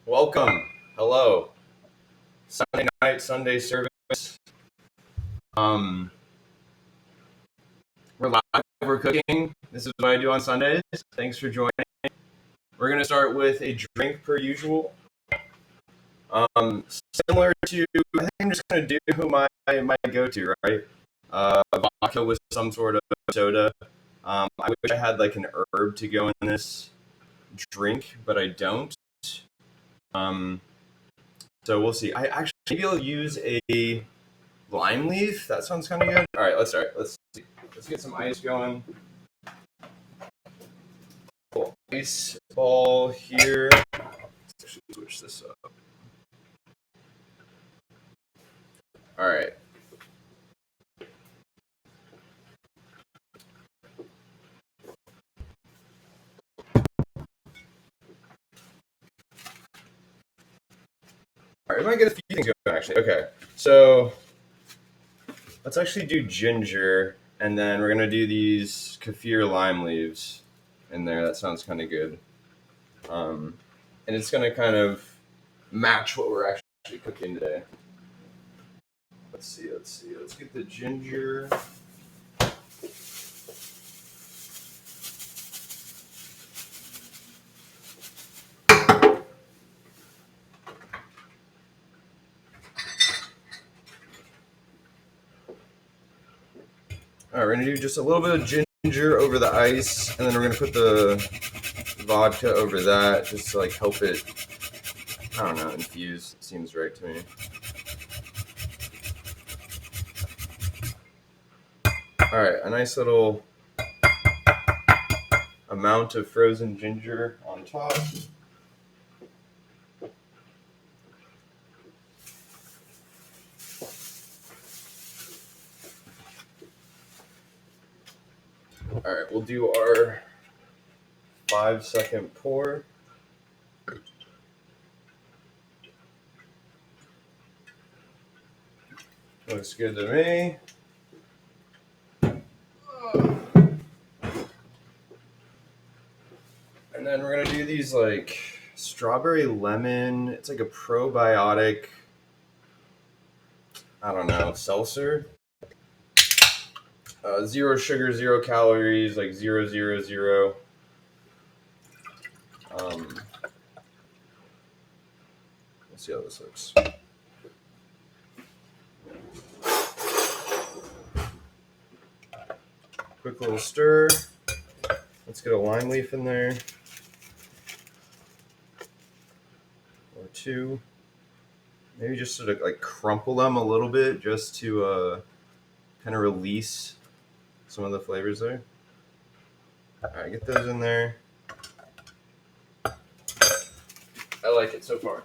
Welcome. Hello. Sunday night, Sunday service. Um, we're live. We're cooking. This is what I do on Sundays. Thanks for joining. We're gonna start with a drink per usual. Similar to, I think I'm just gonna do my go-to, right? Vodka with some sort of soda. I wish I had like an herb to go in this drink, but I don't. Um, so we'll see. I actually maybe I'll use a lime leaf. That sounds kind of good. All right, let's start. Let's see. Let's get some ice going. Cool. Ice ball here. Let's actually switch this up. All right. All right, we might get a few things going actually. Okay, so let's actually do ginger, and then we're gonna do these kaffir lime leaves in there. That sounds kind of good. And it's gonna kind of match what we're actually cooking today. Let's see. Let's get the ginger. All right, we're gonna do just a little bit of ginger over the ice, and then we're gonna put the vodka over that, just to like help it, I don't know, infuse. Seems right to me. All right, a nice little amount of frozen ginger on top. All right, we'll do our 5-second pour. Looks good to me. And then we're gonna do these like strawberry lemon. It's like a probiotic, I don't know, seltzer. 0 sugar, 0 calories, like 0, 0, 0. Let's see how this looks. Quick little stir. Let's get a lime leaf in there. Or 2. Maybe just sort of like crumple them a little bit just to kind of release some of the flavors there. All right, get those in there. I like it so far.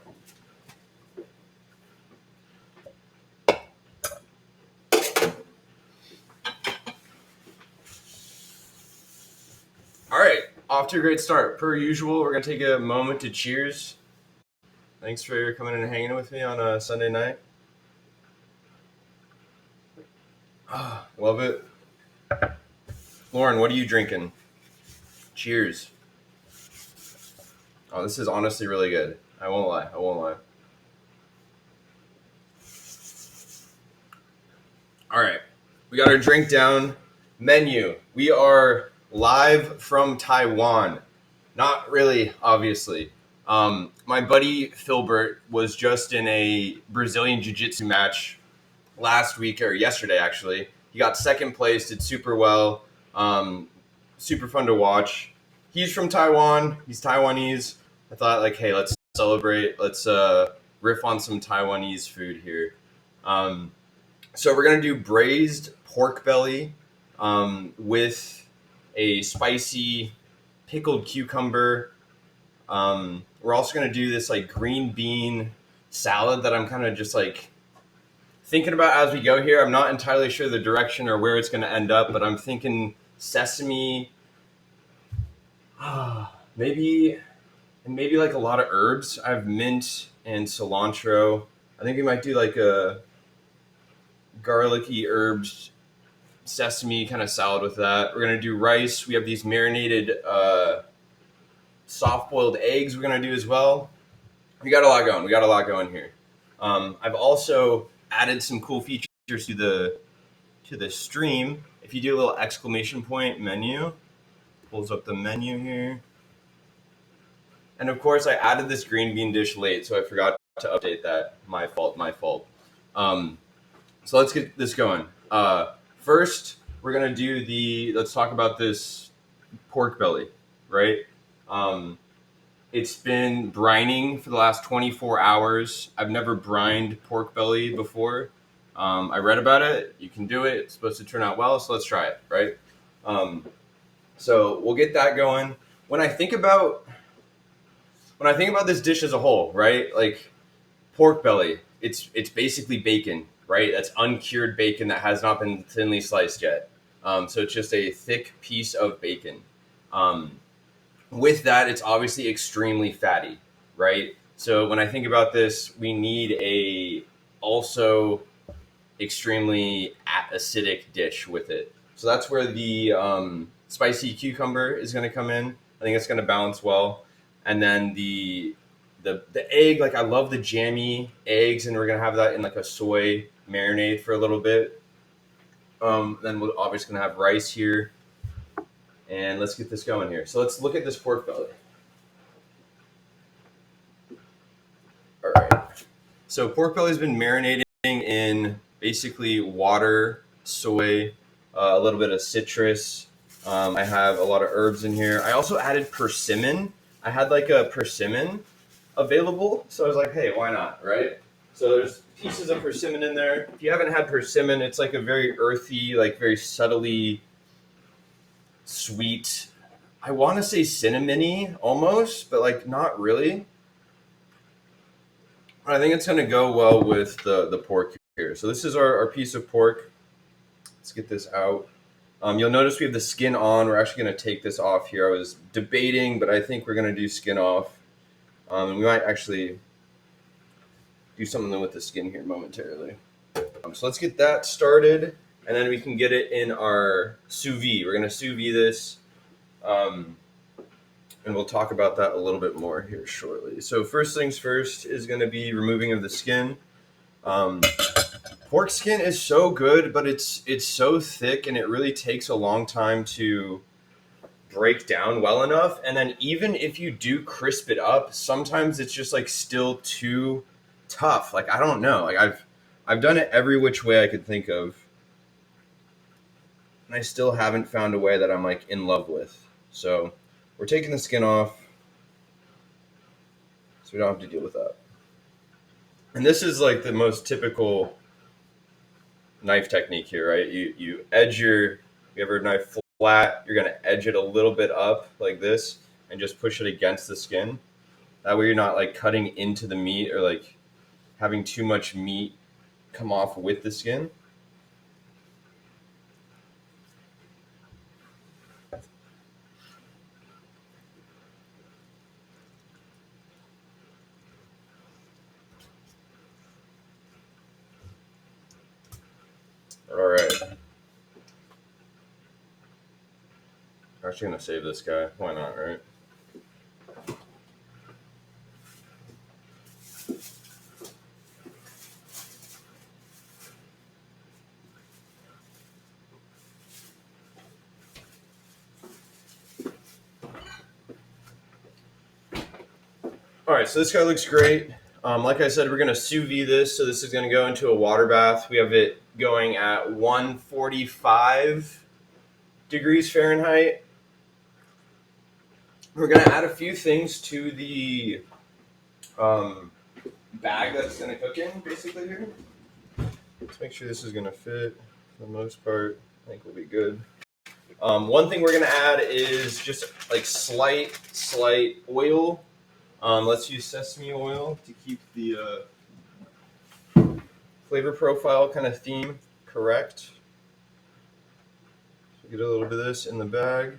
All right, off to a great start. Per usual, we're going to take a moment to cheers. Thanks for coming and hanging with me on a Sunday night. Love it. Lauren, what are you drinking? Cheers. Oh, this is honestly really good. I won't lie. All right, we got our drink down. Menu. We are live from Taiwan. Not really, obviously. My buddy Philbert was just in a Brazilian Jiu-Jitsu match last week, or yesterday actually. He got second place, did super well. Super fun to watch. He's from Taiwan. He's Taiwanese. I thought, like, hey, let's celebrate. Let's riff on some Taiwanese food here. So we're going to do braised pork belly with a spicy pickled cucumber. We're also going to do this like green bean salad that I'm kind of just like thinking about as we go here. I'm not entirely sure the direction or where it's going to end up, but I'm thinking sesame, maybe like a lot of herbs. I have mint and cilantro. I think we might do like a garlicky herbs sesame kind of salad with that. We're going to do rice. We have these marinated soft-boiled eggs we're going to do as well. we got a lot going. We got a lot going here. I've also added some cool features to the stream. If you do a little exclamation point menu, pulls up the menu here. And of course, I added this green bean dish late, so I forgot to update that. My fault, my fault. So let's get this going. First, we're gonna do let's talk about this pork belly, right? Um, it's been brining for the last 24 hours. I've never brined pork belly before. I read about it. You can do it. It's supposed to turn out well, so let's try it, right? So we'll get that going. When I think about this dish as a whole, right? Like pork belly, it's basically bacon, right? That's uncured bacon that has not been thinly sliced yet. So it's just a thick piece of bacon. With that, it's obviously extremely fatty, right? So when I think about this, we need a also extremely acidic dish with it. So that's where the spicy cucumber is going to come in. I think it's going to balance well. And then the egg, like I love the jammy eggs, and we're going to have that in like a soy marinade for a little bit. Then we're obviously going to have rice here. And let's get this going here. So let's look at this pork belly. All right. So pork belly's been marinating in basically water, soy, a little bit of citrus. I have a lot of herbs in here. I also added persimmon. I had like a persimmon available, so I was like, hey, why not, right? So there's pieces of persimmon in there. If you haven't had persimmon, it's like a very earthy, like very subtly sweet. I want to say cinnamony almost, but like not really. I think it's going to go well with the pork here. So this is our piece of pork. Let's get this out. You'll notice we have the skin on. We're actually going to take this off here. I was debating, but I think we're going to do skin off. And we might actually do something with the skin here momentarily. So let's get that started, and then we can get it in our sous vide. We're going to sous vide this. And we'll talk about that a little bit more here shortly. So first things first is going to be removing of the skin. Pork skin is so good, but it's so thick, and it really takes a long time to break down well enough. And then even if you do crisp it up, sometimes it's just like still too tough. Like I don't know. Like I've done it every which way I could think of, and I still haven't found a way that I'm like in love with. So we're taking the skin off so we don't have to deal with that. And this is like the most typical knife technique here, right? You edge you have your knife flat, you're going to edge it a little bit up like this and just push it against the skin. That way you're not like cutting into the meat or like having too much meat come off with the skin. All right. I'm actually going to save this guy. Why not, right? All right, so this guy looks great. Like I said, we're going to sous vide this. So this is going to go into a water bath. We have it going at 145 degrees Fahrenheit. We're going to add a few things to the bag that's going to cook in, basically here. Let's make sure this is going to fit for the most part. I think we'll be good. One thing we're going to add is just like slight oil. Let's use sesame oil to keep the flavor profile kind of theme correct. So get a little bit of this in the bag.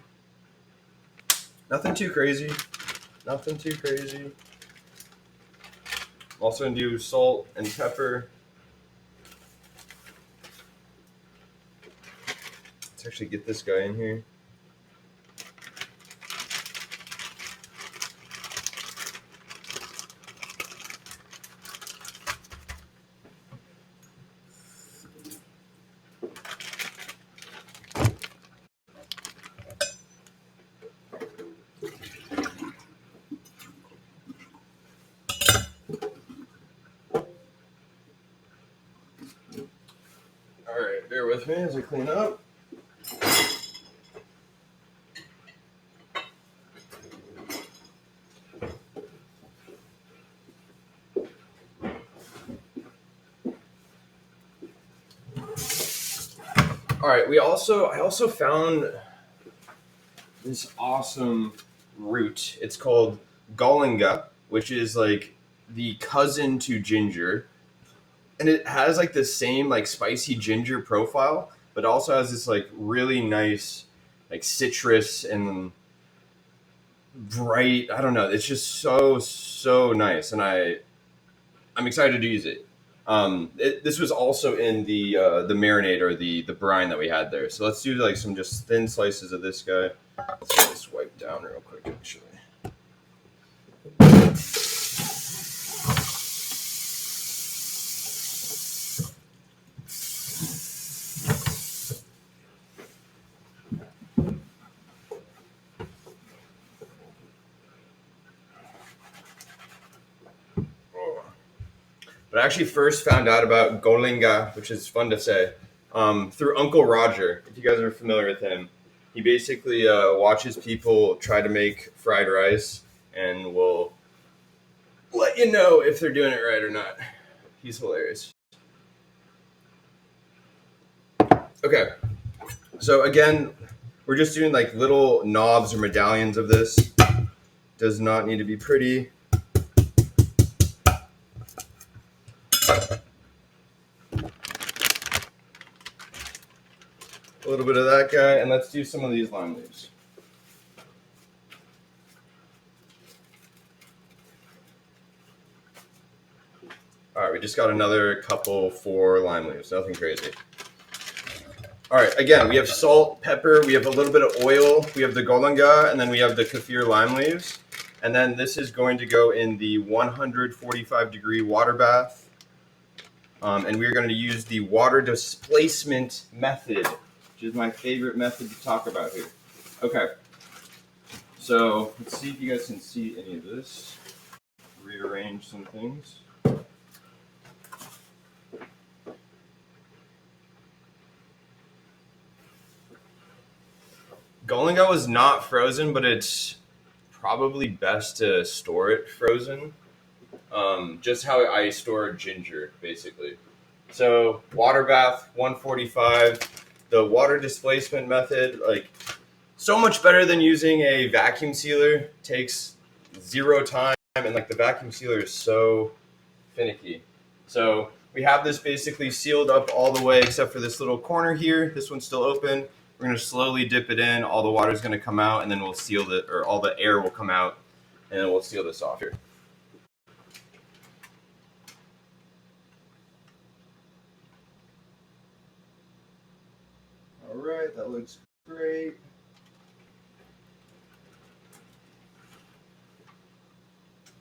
Nothing too crazy. Nothing too crazy. Also going to do salt and pepper. Let's actually get this guy in here. right, bear with me as I clean up. All right, I also found this awesome root. It's called Galinga, which is like the cousin to ginger, and it has like the same like spicy ginger profile, but also has this like really nice like citrus and bright. I don't know. It's just so nice, and I'm excited to use it. This was also in the marinade or the brine that we had there. So let's do like some just thin slices of this guy. Let's get this wiped down real quick, actually. But I actually first found out about Golinga, which is fun to say, through Uncle Roger. If you guys are familiar with him, he basically watches people try to make fried rice and will let you know if they're doing it right or not. He's hilarious. Okay, so again, we're just doing like little knobs or medallions of this. Does not need to be pretty. A little bit of that guy, and let's do some of these lime leaves. All right, we just got another couple 4 lime leaves, nothing crazy. All right, again, we have salt, pepper, we have a little bit of oil, we have the golanga, and then we have the kaffir lime leaves. And then this is going to go in the 145-degree water bath. And we're going to use the water displacement method, which is my favorite method to talk about here. Okay, so let's see if you guys can see any of this. Rearrange some things. Golinga was not frozen, but it's probably best to store it frozen. Just how I store ginger, basically. So water bath, 145. The water displacement method, like so much better than using a vacuum sealer. Takes 0 time, and like the vacuum sealer is so finicky. So we have this basically sealed up all the way except for this little corner here. This one's still open. We're going to slowly dip it in. All the water is going to come out, and then we'll seal it, or all the air will come out, and then we'll seal this off here. All right, that looks great.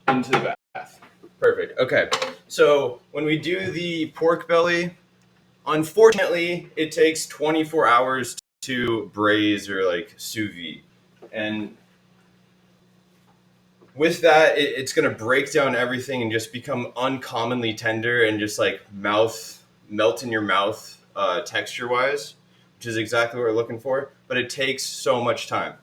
Into the bath. Perfect. Okay, so when we do the pork belly, unfortunately, it takes 24 hours to braise or like sous vide. And with that, it's going to break down everything and just become uncommonly tender and just like melt in your mouth texture wise, which is exactly what we're looking for. But it takes so much time.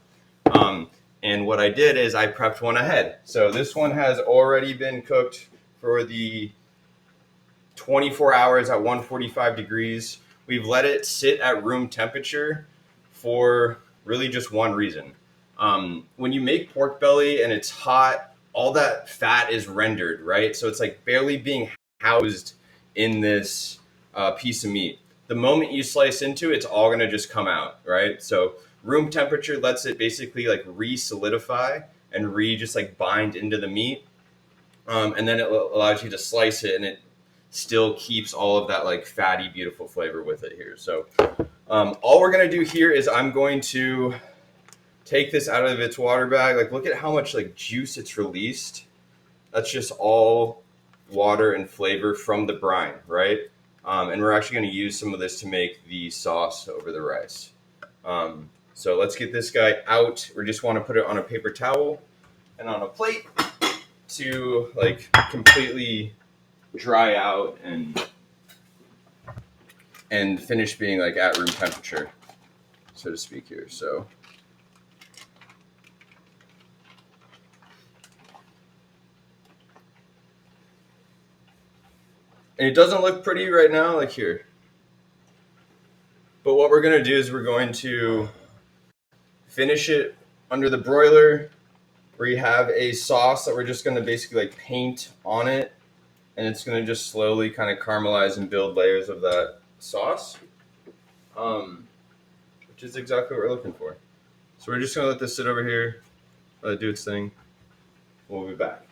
And what I did is I prepped one ahead. So this one has already been cooked for the 24 hours at 145 degrees. We've let it sit at room temperature for really just one reason. When you make pork belly and it's hot, all that fat is rendered, right? So it's like barely being housed in this piece of meat. The moment you slice into it, it's all going to just come out, right? So room temperature lets it basically like re-solidify and just like bind into the meat. And then it allows you to slice it, and it still keeps all of that like fatty, beautiful flavor with it here. So all we're going to do here is I'm going to take this out of its water bag. Like, look at how much like juice it's released. That's just all water and flavor from the brine, right? And we're actually going to use some of this to make the sauce over the rice. So let's get this guy out. We just want to put it on a paper towel and on a plate to like completely dry out and and finish being like at room temperature, so to speak here. So and it doesn't look pretty right now, like here. But what we're going to do is we're going to finish it under the broiler. We have a sauce that we're just going to basically like paint on it, and it's going to just slowly kind of caramelize and build layers of that sauce, which is exactly what we're looking for. So we're just going to let this sit over here, let it do its thing. We'll be back.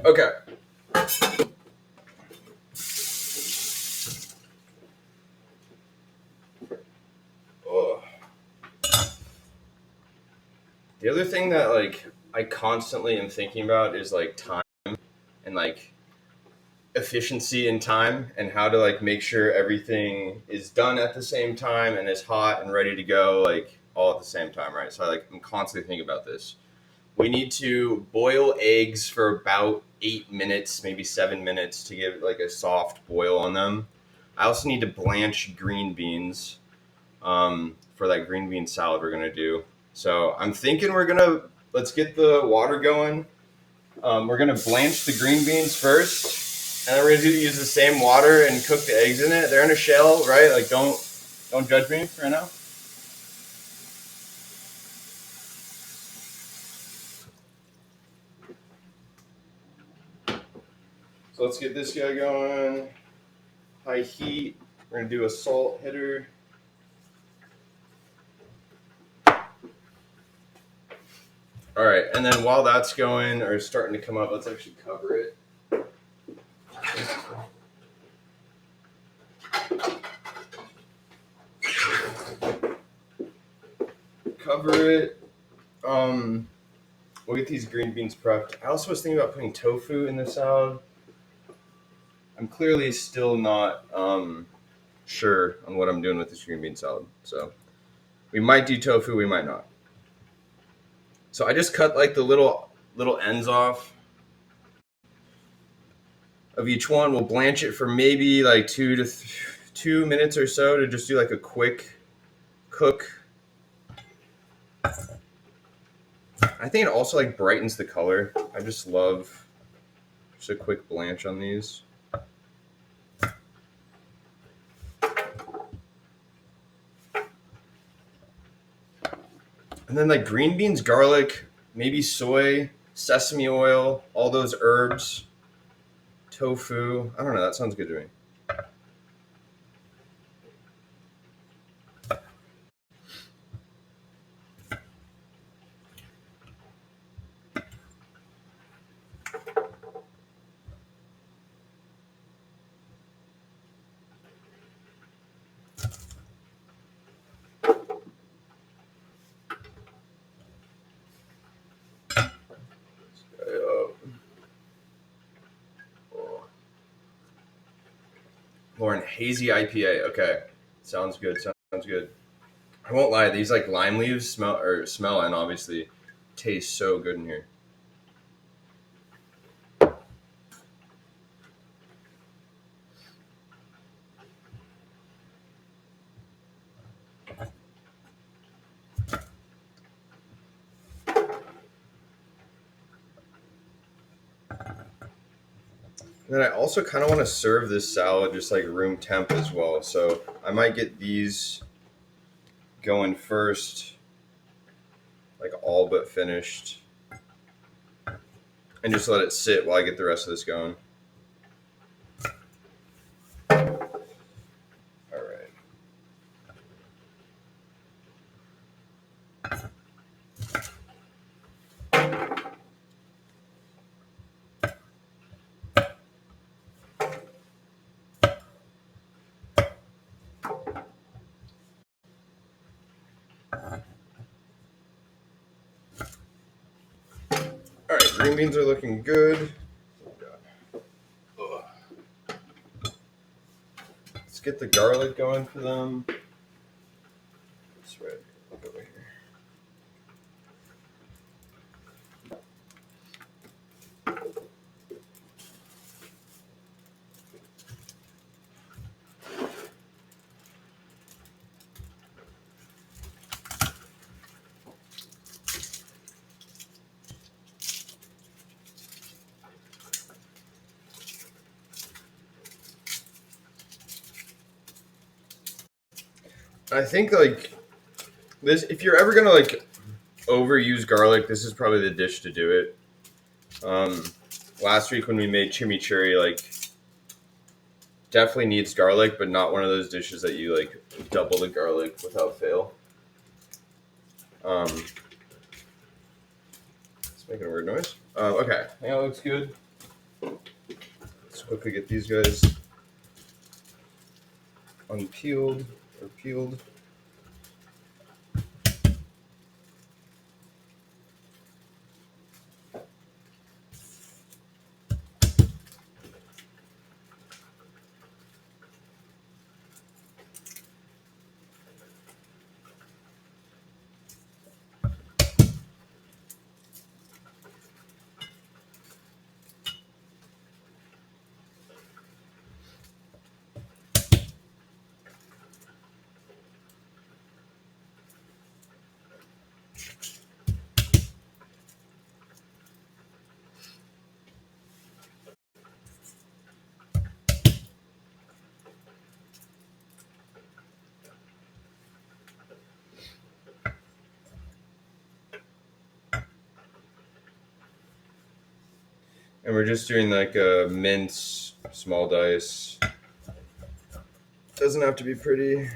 Okay. Oh. The other thing that like I constantly am thinking about is like time and like efficiency in time and how to like make sure everything is done at the same time and is hot and ready to go like all at the same time, right? So I'm constantly thinking about this. We need to boil eggs for about 8 minutes, maybe 7 minutes to give like a soft boil on them. I also need to blanch green beans for that green bean salad we're gonna do. So I'm thinking let's get the water going. We're gonna blanch the green beans first, and then we're gonna use the same water and cook the eggs in it. They're in a shell, right? Like don't judge me right now. So let's get this guy going. High heat. We're gonna do a salt hitter. All right, and then while that's going or starting to come up, let's actually cover it. Cover it. We'll get these green beans prepped. I also was thinking about putting tofu in the salad. I'm clearly still not sure on what I'm doing with this green bean salad. So we might do tofu, we might not. So I just cut like the little ends off of each one. We'll blanch it for maybe like 2 minutes or so to just do like a quick cook. I think it also like brightens the color. I just love just a quick blanch on these. And then like green beans, garlic, maybe soy, sesame oil, all those herbs, tofu. I don't know. That sounds good to me. Lauren, hazy IPA. Okay, sounds good. Sounds good. I won't lie. These like lime leaves smell and obviously taste so good in here. And then I also kind of want to serve this salad just like room temp as well. So I might get these going first, like all but finished, and just let it sit while I get the rest of this going. All right. All right, green beans are looking good. Let's get the garlic going for them. That's right. Look over here. I think like this, if you're ever gonna like overuse garlic, this is probably the dish to do it. Last week when we made chimichurri, like definitely needs garlic, but not one of those dishes that you like double the garlic without fail. It's making a weird noise. Okay, yeah, that looks good. Let's quickly get these guys unpeeled or peeled. And we're just doing like a mince, small dice. Doesn't have to be pretty.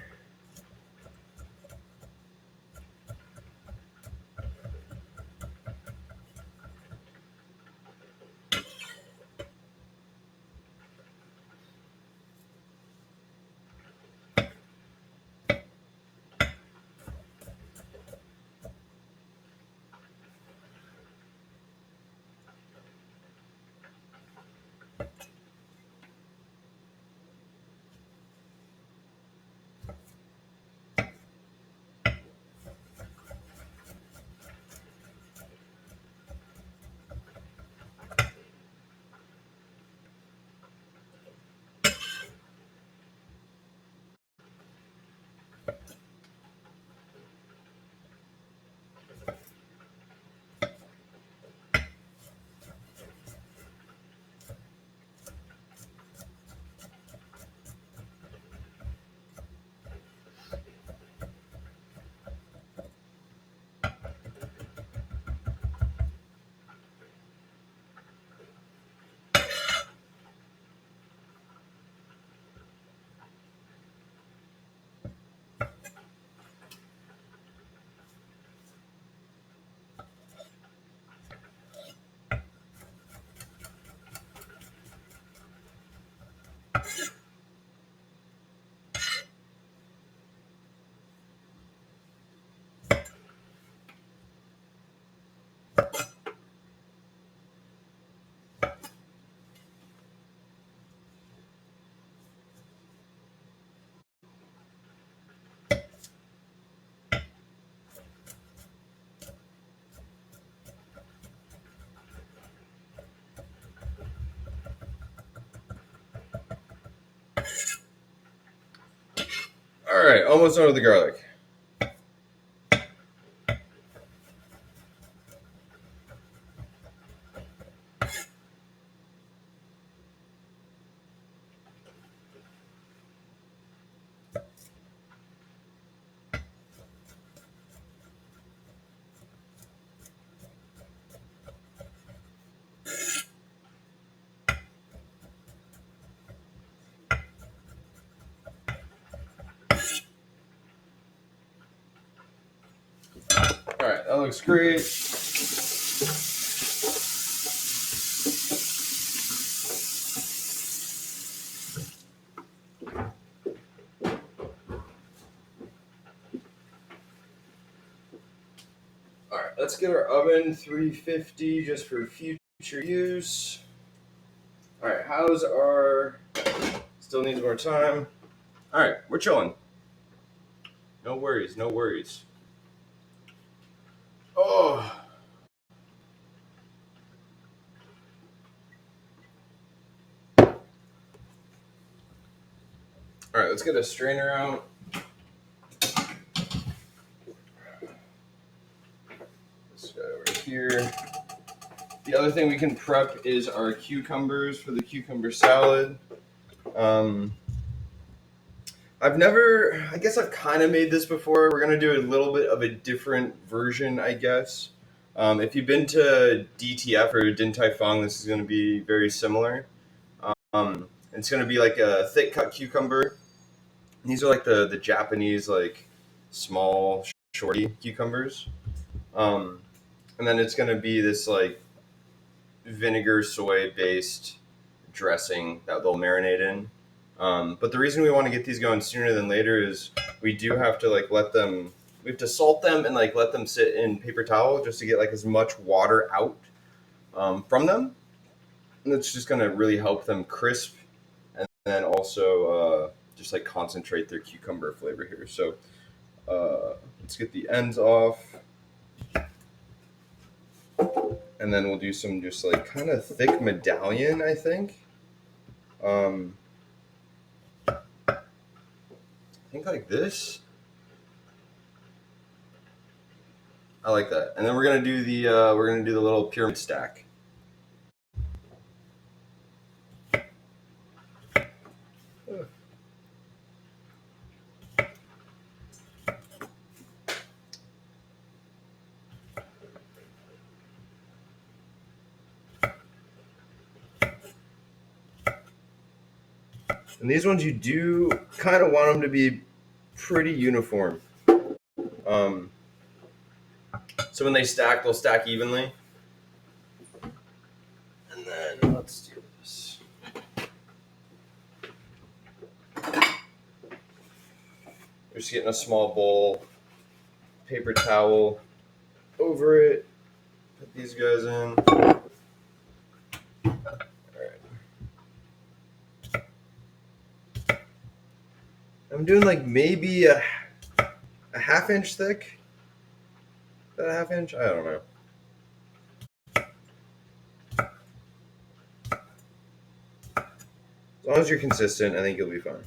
All right, almost done with the garlic. All right, that looks great. All right, let's get our oven 350 just for future use. All right, how's our... Still needs more time. All right, we're chilling. No worries, no worries. Oh. All right, let's get a strainer out. This guy over here. The other thing we can prep is our cucumbers for the cucumber salad. I guess I've kind of made this before. We're going to do a little bit of a different version, I guess. If you've been to DTF or Din Tai Fung, this is going to be very similar. It's going to be like a thick cut cucumber. These are like the Japanese, like small, shorty cucumbers. Um, and then it's going to be this like vinegar soy based dressing that they'll marinate in. But the reason we want to get these going sooner than later is we do have to like let them. We have to salt them and like let them sit in paper towel just to get like as much water out from them, and it's just gonna really help them crisp, and then also just like concentrate their cucumber flavor here. So let's get the ends off, and then we'll do some just like kind of thick medallion, I think. I think like this. I like that. And then we're gonna do the little pyramid stack. And these ones you do kind of want them to be pretty uniform. Um, so when they stack, they'll stack evenly. And then let's do this. We're just getting a small bowl, paper towel over it. Put these guys in. I'm doing like maybe a half inch thick. Is that a half inch? I don't know. As long as you're consistent, I think you'll be fine.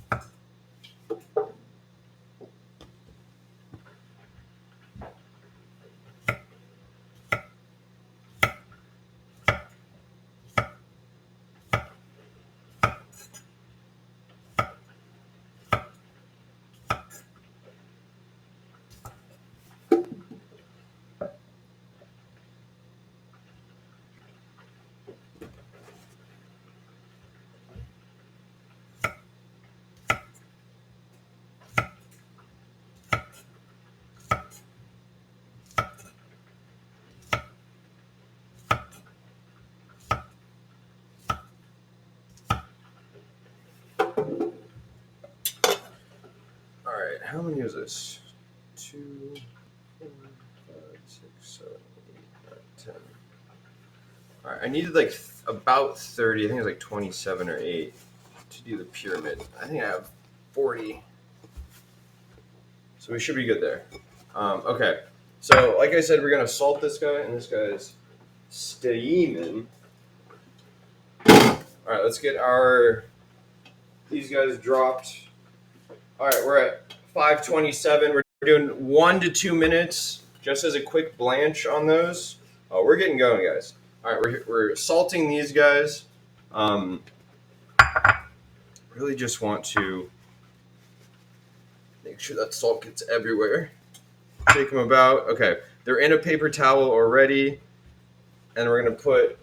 How many is this? 2, 4, 5, 6, 7, 8, 9, 10. All right, I needed like about 30. I think it was like 27 or 8 to do the pyramid. I think I have 40. So we should be good there. Okay, so like I said, we're going to salt this guy, and this guy is steaming. All right, let's get these guys dropped. All right, we're at 527. We're doing 1 to 2 minutes just as a quick blanch on those. Oh, we're getting going, guys. All right, we're salting these guys. Really just want to make sure that salt gets everywhere. Shake them about. Okay, they're in a paper towel already, and we're going to put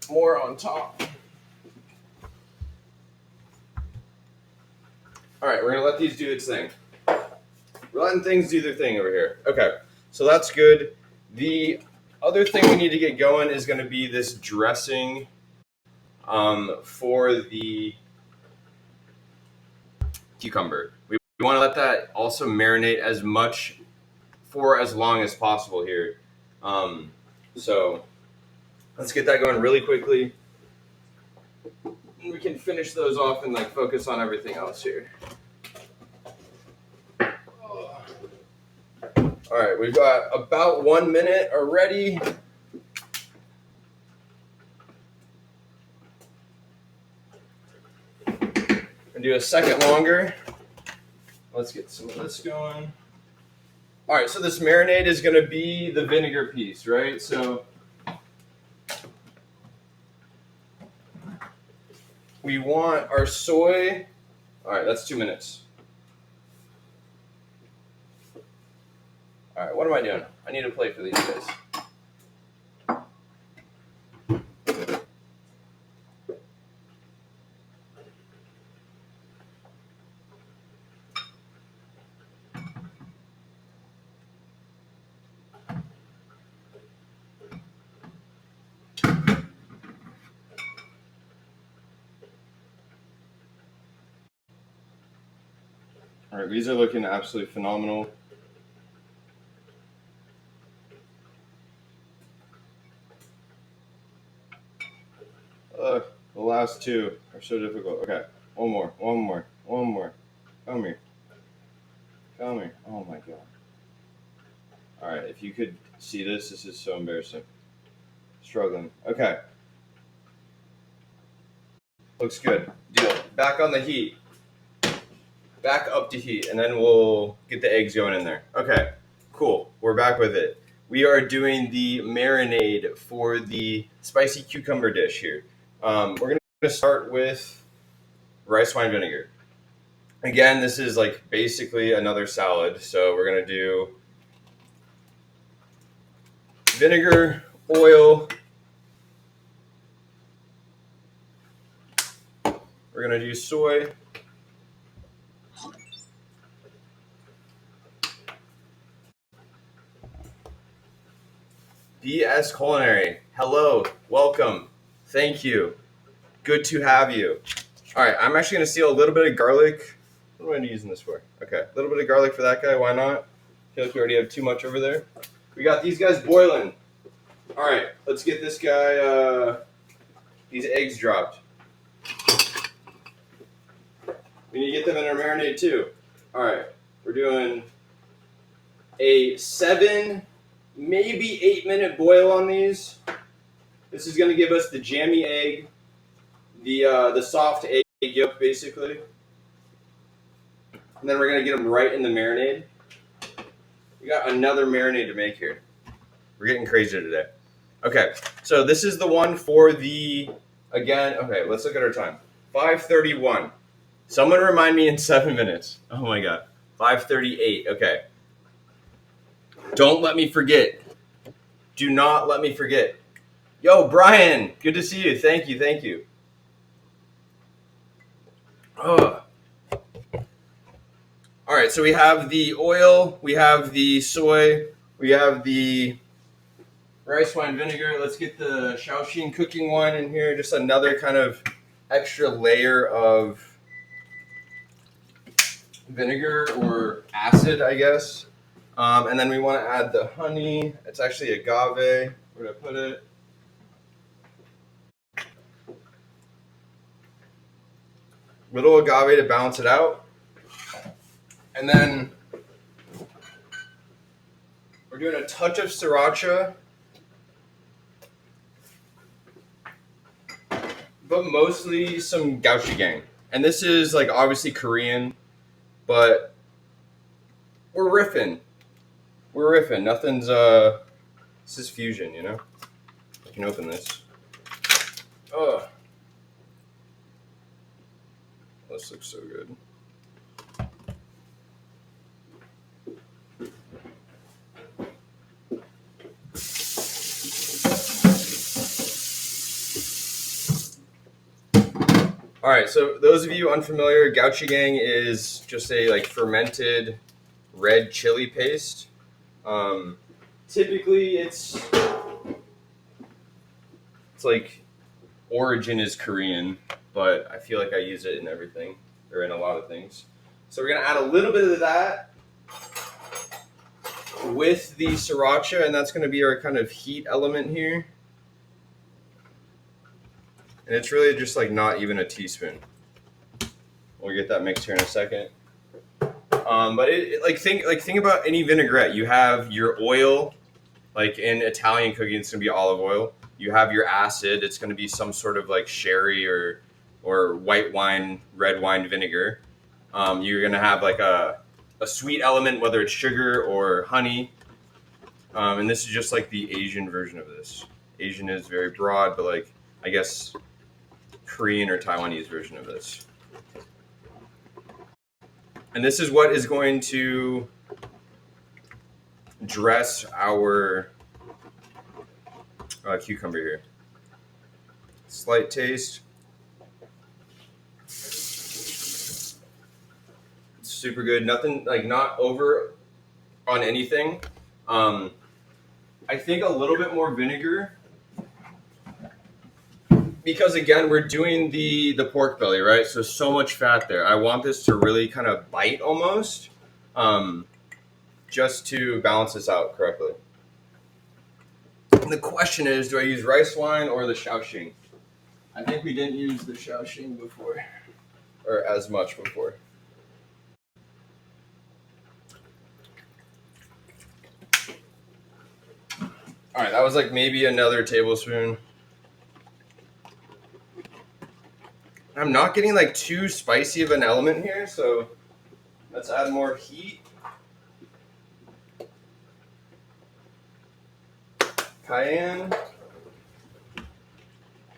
more on top. All right, we're going to let these do its thing. We're letting things do their thing over here. Okay, so that's good. The other thing we need to get going is going to be this dressing for the cucumber. We want to let that also marinate as long as possible here. So let's get that going really quickly. We can finish those off and like focus on everything else here. All right, we've got about 1 minute already. And do a second longer. Let's get some of this going. All right, so this marinade is going to be the vinegar piece, right? So we want our soy. All right, that's 2 minutes. All right, what am I doing? I need a plate for these guys. All right, these are looking absolutely phenomenal. The last two are so difficult. Okay, one more. Come here. Oh my god. All right, if you could see this, this is so embarrassing. Struggling. Okay, looks good. Deal. Back on the heat. Back up to heat, and then we'll get the eggs going in there. Okay, cool. We're back with it. We are doing the marinade for the spicy cucumber dish here. We're going to start with rice wine vinegar. Again, this is like basically another salad. So we're going to do vinegar, oil. We're going to do soy. BS Culinary. Hello. Welcome. Thank you. Good to have you. All right, I'm actually going to seal a little bit of garlic. What am I using this for? Okay, a little bit of garlic for that guy. Why not? I feel like we already have too much over there. We got these guys boiling. All right, let's get this guy, these eggs dropped. We need to get them in our marinade too. All right, we're doing a 7, maybe 8-minute boil on these. This is going to give us the jammy egg, the soft egg yolk, basically. And then we're going to get them right in the marinade. We got another marinade to make here. We're getting crazy today. Okay, so this is the one for the, again, okay, let's look at our time. 5:31. Someone remind me in 7 minutes. Oh my god. 5:38, okay. Don't let me forget. Do not let me forget. Yo, Brian, good to see you. Thank you. Ugh. All right, so we have the oil, we have the soy, we have the rice wine vinegar. Let's get the Shao cooking wine in here. Just another kind of extra layer of vinegar or acid, I guess. And then we want to add the honey. It's actually agave. Where did I put it? Little agave to balance it out. And then we're doing a touch of sriracha, but mostly some gochujang. And this is like obviously Korean, but we're riffing. Nothing's this is fusion, you know? I can open this. Oh. This looks so good. All right, so those of you unfamiliar, gochujang is just a like fermented red chili paste. Typically, it's like origin is Korean, but I feel like I use it in everything or in a lot of things. So we're gonna add a little bit of that with the sriracha, and that's gonna be our kind of heat element here. And it's really just like not even a teaspoon. We'll get that mixed here in a second. But think about any vinaigrette. You have your oil, like in Italian cooking, it's gonna be olive oil. You have your acid. It's gonna be some sort of like sherry or white wine, red wine vinegar. You're gonna have like a sweet element, whether it's sugar or honey. And this is just like the Asian version of this. Asian is very broad, but like I guess Korean or Taiwanese version of this. And this is what is going to dress our cucumber here. Slight taste. Super good. Nothing like not over on anything. I think a little bit more vinegar because again we're doing the pork belly, right? So much fat there. I want this to really kind of bite almost, just to balance this out correctly. And the question is, do I use rice wine or the Shao? I think we didn't use the Shao before, or as much before. All right, that was like maybe another tablespoon. I'm not getting like too spicy of an element here, so let's add more heat. Cayenne.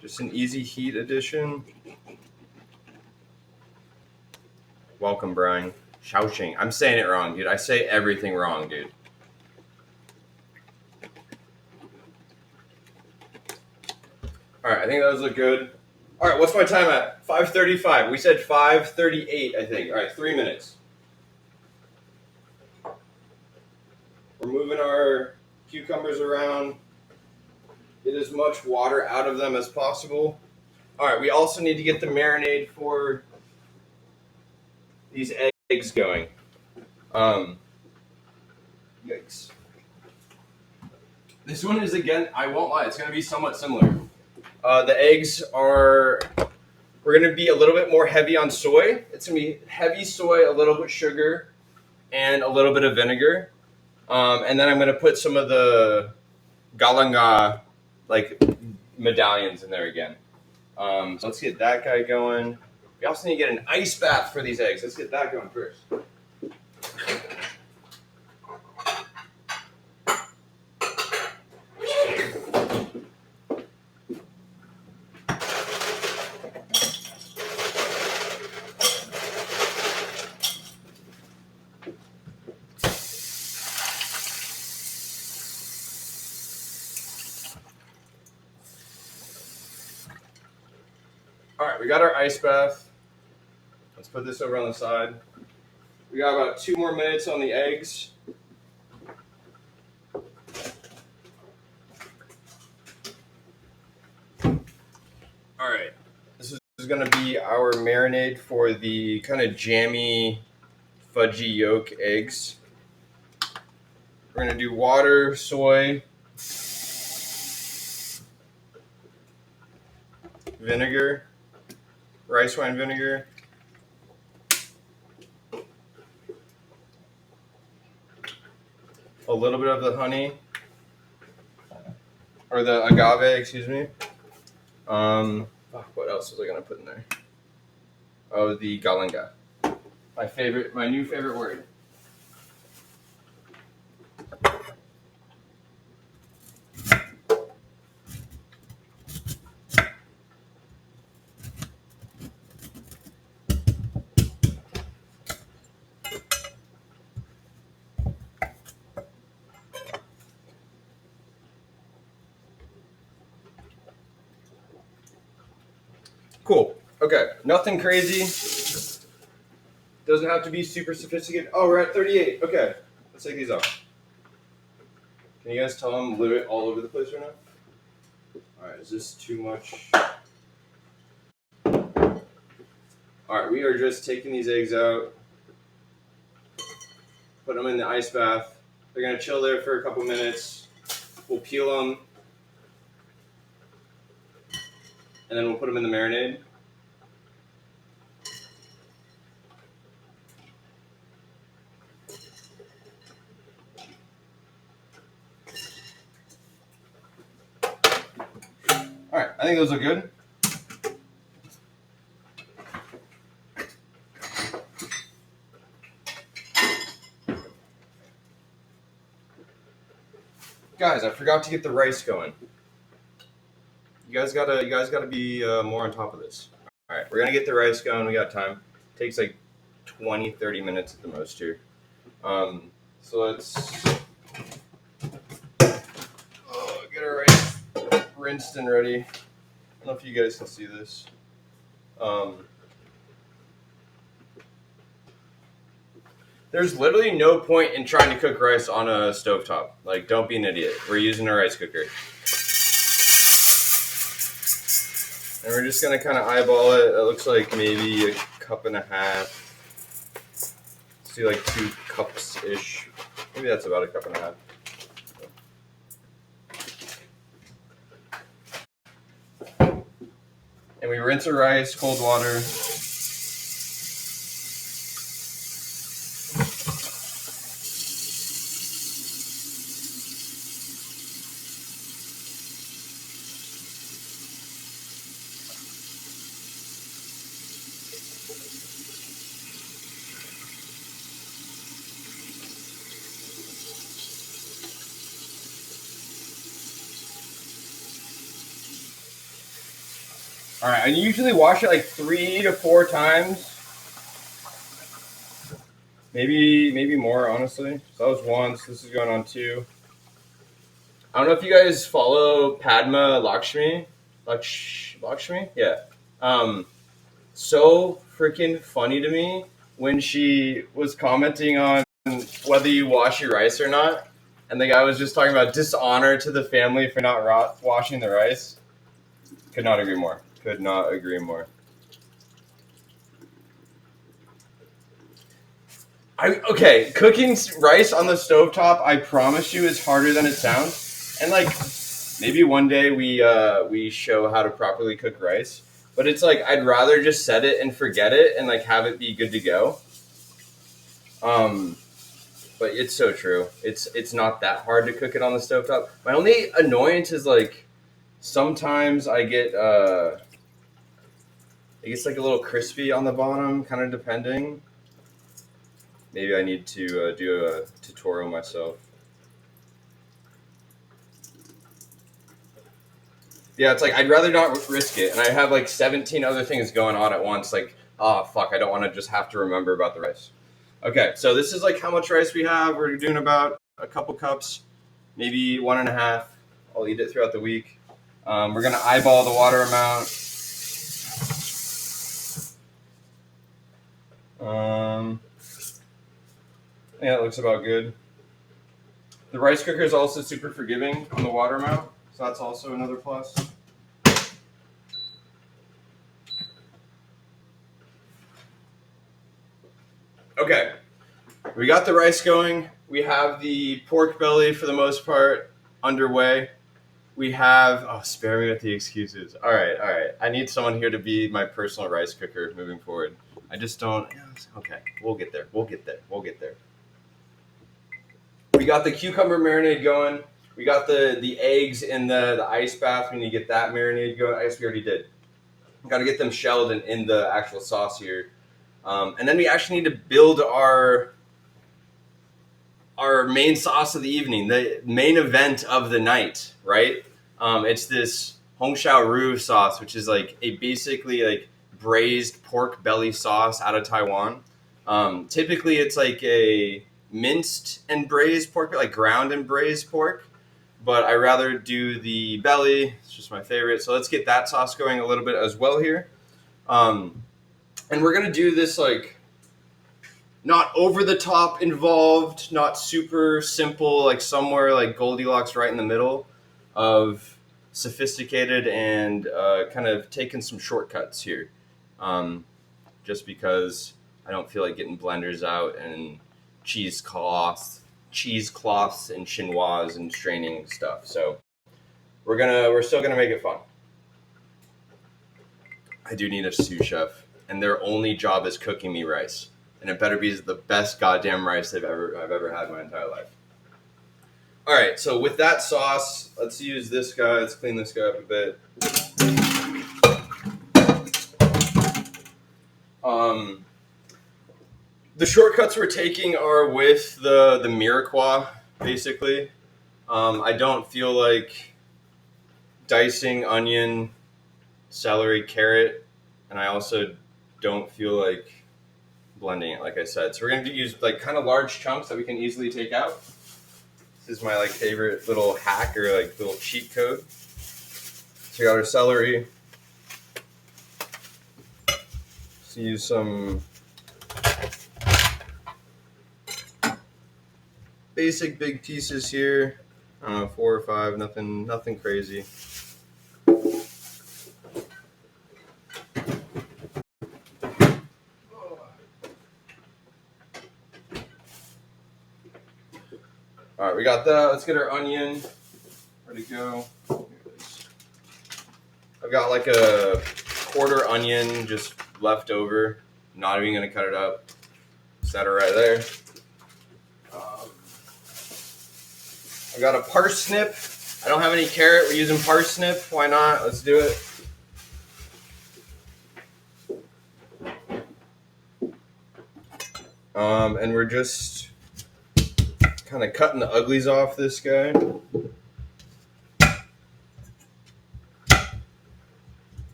Just an easy heat addition. Welcome, Brian. Shao. I'm saying it wrong, dude. I say everything wrong, dude. All right, I think those look good. All right, what's my time at? 5:35. We said 5:38, I think. All right, 3 minutes. We're moving our cucumbers around. Get as much water out of them as possible. All right, we also need to get the marinade for these eggs going. Yikes. This one is, again, I won't lie, it's going to be somewhat similar. The eggs are, we're going to be a little bit more heavy on soy. It's going to be heavy soy, a little bit sugar, and a little bit of vinegar. And then I'm going to put some of the galanga, like, medallions in there again. So let's get that guy going. We also need to get an ice bath for these eggs. Let's get that going first. All right, we got our ice bath. Let's put this over on the side. We got about 2 more minutes on the eggs. All right, this is going to be our marinade for the kind of jammy, fudgy yolk eggs. We're going to do water, soy, vinegar, rice wine vinegar, a little bit of the honey, or the agave, excuse me. What else was I gonna put in there? Oh, the galanga. My new favorite word. Cool. Okay. Nothing crazy. Doesn't have to be super sophisticated. Oh, we're at 38. Okay. Let's take these off. Can you guys tell I'm literally all over the place right now? Alright, is this too much? Alright, we are just taking these eggs out. Put them in the ice bath. They're going to chill there for a couple minutes. We'll peel them. And then we'll put them in the marinade. All right, I think those look good. Guys, I forgot to get the rice going. You guys gotta be more on top of this. All right, we're gonna get the rice going. We got time. It takes like 20, 30 minutes at the most here. So let's rinsed and ready. I don't know if you guys can see this. There's literally no point in trying to cook rice on a stovetop. Like, don't be an idiot. We're using a rice cooker. And we're just going to kind of eyeball it. It looks like maybe a cup and a half. Let's do like 2 cups-ish. Maybe that's about a cup and a half. And we rinse our rice, cold water. All right, I usually wash it like 3 to 4 times. Maybe more, honestly. So that was 1, so this is going on 2. I don't know if you guys follow Padma Lakshmi. Lakshmi? Yeah. So freaking funny to me when she was commenting on whether you wash your rice or not. And the guy was just talking about dishonor to the family for not washing the rice. Could not agree more. Could not agree more. Okay, cooking rice on the stovetop, I promise you, is harder than it sounds. And like, maybe one day we show how to properly cook rice. But it's like, I'd rather just set it and forget it and like have it be good to go. But it's so true. It's not that hard to cook it on the stovetop. My only annoyance is like, sometimes I get like a little crispy on the bottom, kind of depending. Maybe I need to do a tutorial myself. Yeah, it's like I'd rather not risk it, and I have like 17 other things going on at once. Like, oh fuck, I don't want to just have to remember about the rice. Okay, so this is like how much rice we have. We're doing about a couple cups, maybe 1.5. I'll eat it throughout the week. We're gonna eyeball the water amount. Yeah, it looks about good. The rice cooker is also super forgiving on the water amount, so that's also another plus. Okay, we got the rice going. We have the pork belly for the most part underway. We have, spare me with the excuses. All right. I need someone here to be my personal rice cooker moving forward. I just don't, okay, we'll get there. We got the cucumber marinade going. We got the eggs in the ice bath. We need to get that marinade going. I guess we already did. We got to get them shelled and in the actual sauce here. And then we actually need to build our main sauce of the evening, the main event of the night, right? It's this Shao roux sauce, which is like a basically like braised pork belly sauce out of Taiwan. Typically, it's like a minced and braised pork, like ground and braised pork. But I rather do the belly. It's just my favorite. So let's get that sauce going a little bit as well here. And we're gonna do this like not over the top involved, not super simple, like somewhere like Goldilocks right in the middle of sophisticated and kind of taking some shortcuts here. Just because I don't feel like getting blenders out and cheesecloths and chinois and straining stuff. So we're still gonna make it fun. I do need a sous chef, and their only job is cooking me rice. And it better be the best goddamn rice I've ever had in my entire life. All right, so with that sauce, let's use this guy. Let's clean this guy up a bit. The shortcuts we're taking are with the Mirepoix, basically. I don't feel like dicing onion, celery, carrot, and I also don't feel like blending it, like I said. So we're going to use like kind of large chunks that we can easily take out. This is my like favorite little hack or like little cheat code. So we got our celery. Let's use some basic big pieces here. I don't know, 4 or 5, nothing crazy. All right, we got that. Let's get our onion. Ready to go. I've got like a quarter onion just left over. Not even gonna cut it up. Set it right there. I got a parsnip. I don't have any carrot. We're using parsnip. Why not? Let's do it. And we're just kind of cutting the uglies off this guy.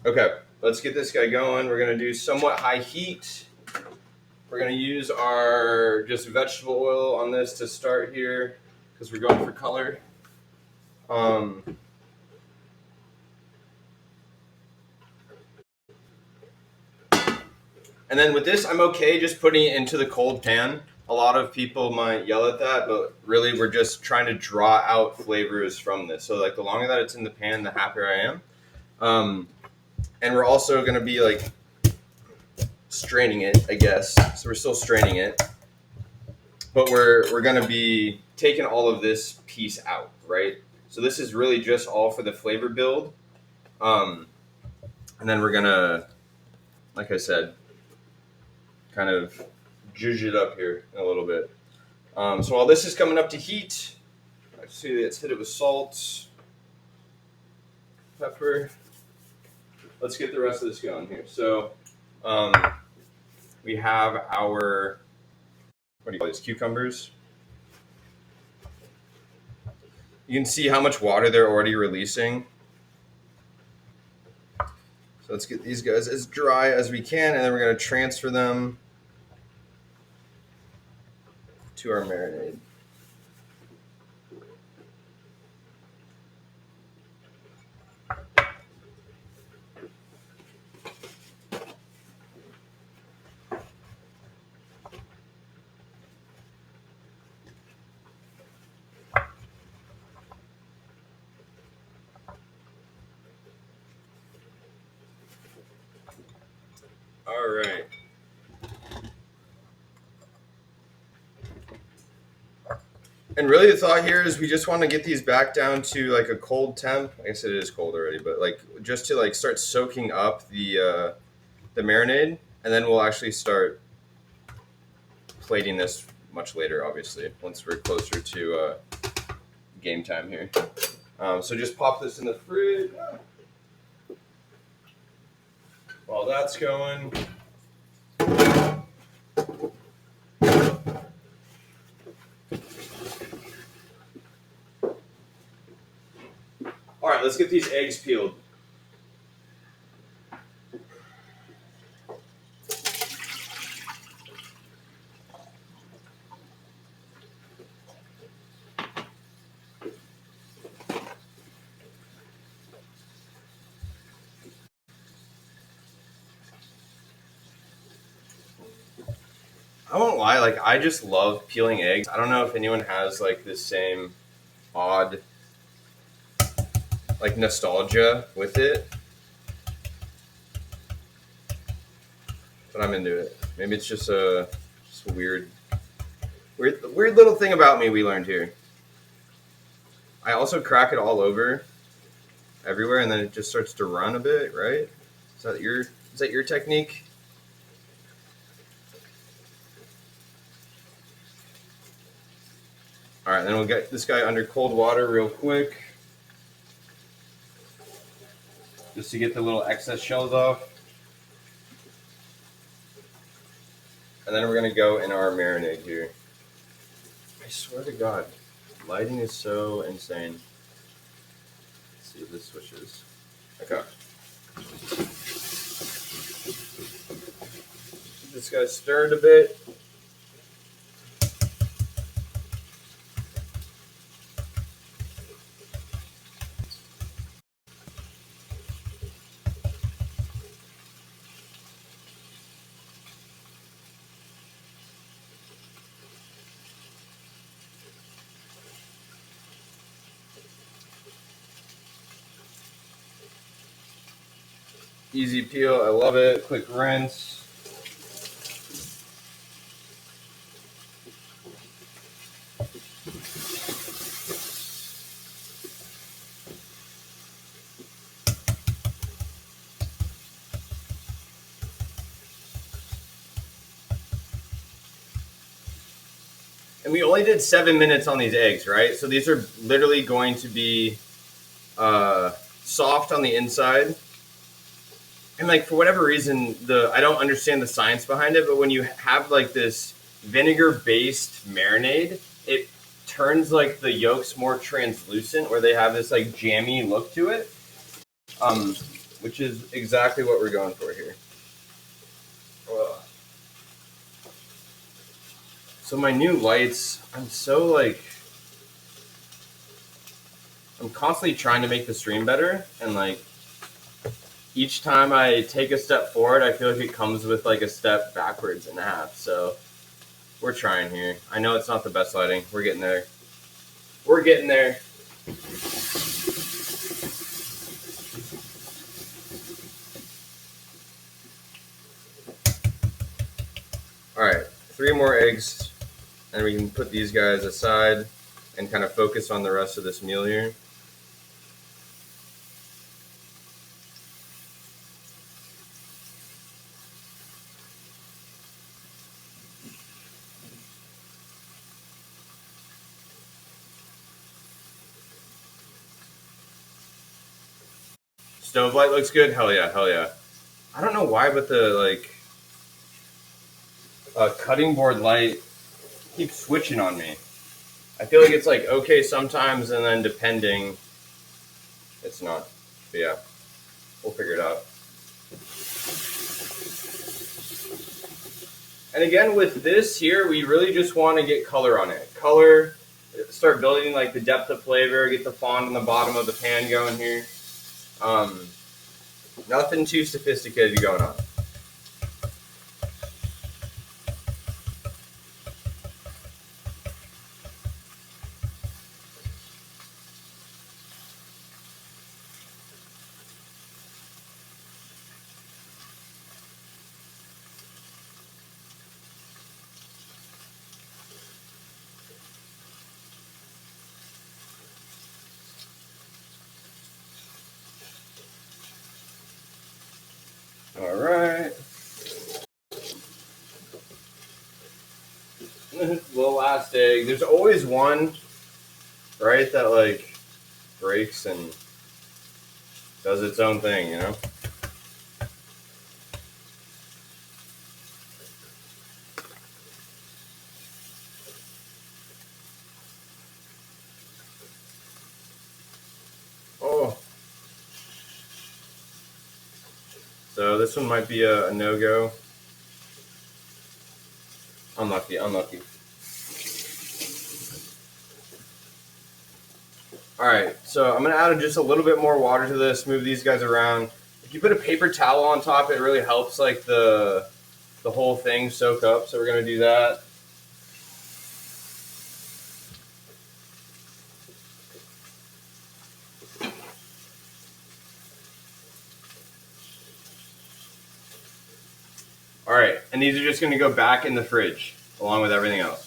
Okay, let's get this guy going. We're going to do somewhat high heat. We're going to use our just vegetable oil on this to start here because we're going for color. And then with this, I'm okay just putting it into the cold pan. A lot of people might yell at that, but really we're just trying to draw out flavors from this. So like the longer that it's in the pan, the happier I am. And we're also going to be like straining it, I guess. So we're still straining it. But we're going to be taking all of this piece out, right? So this is really just all for the flavor build. And then we're going to, like I said, kind of zhuzh it up here in a little bit. So while this is coming up to heat, I see let's hit it with salt, pepper. Let's get the rest of this going here. So we have our, what do you call these, cucumbers. You can see how much water they're already releasing. So let's get these guys as dry as we can, and then we're going to transfer them to our marinade. All right. And really the thought here is we just want to get these back down to like a cold temp. I guess it is cold already, but like just to like start soaking up the marinade, and then we'll actually start plating this much later, obviously, once we're closer to game time here. So just pop this in the fridge. While that's going, all right, let's get these eggs peeled. I won't lie, like I just love peeling eggs. I don't know if anyone has like this same odd like nostalgia with it, but I'm into it. Maybe it's just a weird little thing about me we learned here. I also crack it all over, everywhere, and then it just starts to run a bit. Right? Is that your technique? All right, then we'll get this guy under cold water real quick, just to get the little excess shells off. And then we're gonna go in our marinade here. I swear to God, lighting is so insane. Let's see if this switches. Okay. This guy stirred a bit. Easy peel. I love it. Quick rinse. And we only did 7 minutes on these eggs, right? So these are literally going to be soft on the inside. And like for whatever reason, I don't understand the science behind it, but when you have like this vinegar-based marinade, it turns like the yolks more translucent, where they have this like jammy look to it, which is exactly what we're going for here. Ugh. So my new lights, I'm constantly trying to make the stream better, and like each time I take a step forward, I feel like it comes with like a step backwards and a half. So we're trying here. I know it's not the best lighting. We're getting there. We're getting there. All right, 3 more eggs, and we can put these guys aside and kind of focus on the rest of this meal here. Stove light looks good. Hell yeah, hell yeah. I don't know why, but the like cutting board light keeps switching on me. I feel like it's like okay sometimes, and then depending, it's not. But yeah, we'll figure it out. And again, with this here, we really just want to get color on it. Color, start building like the depth of flavor, get the fond on the bottom of the pan going here. Nothing too sophisticated going on. All right. The last egg. There's always one, right, that like breaks and does its own thing, you know? Oh. So this one might be a no-go. Unlucky, unlucky. All right, so I'm going to add just a little bit more water to this, move these guys around. If you put a paper towel on top, it really helps like the whole thing soak up. So we're going to do that. All right, and these are just going to go back in the fridge along with everything else.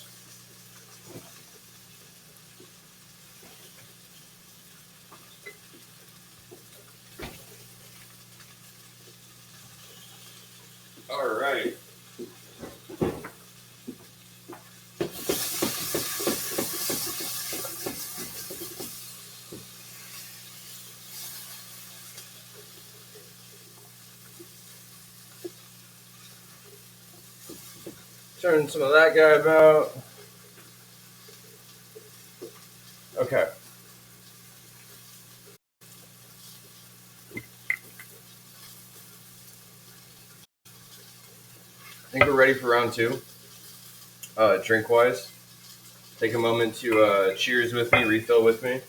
All right. Turn some of that guy about. Okay. I think we're ready for round 2. Drink-wise, take a moment to cheers with me, refill with me.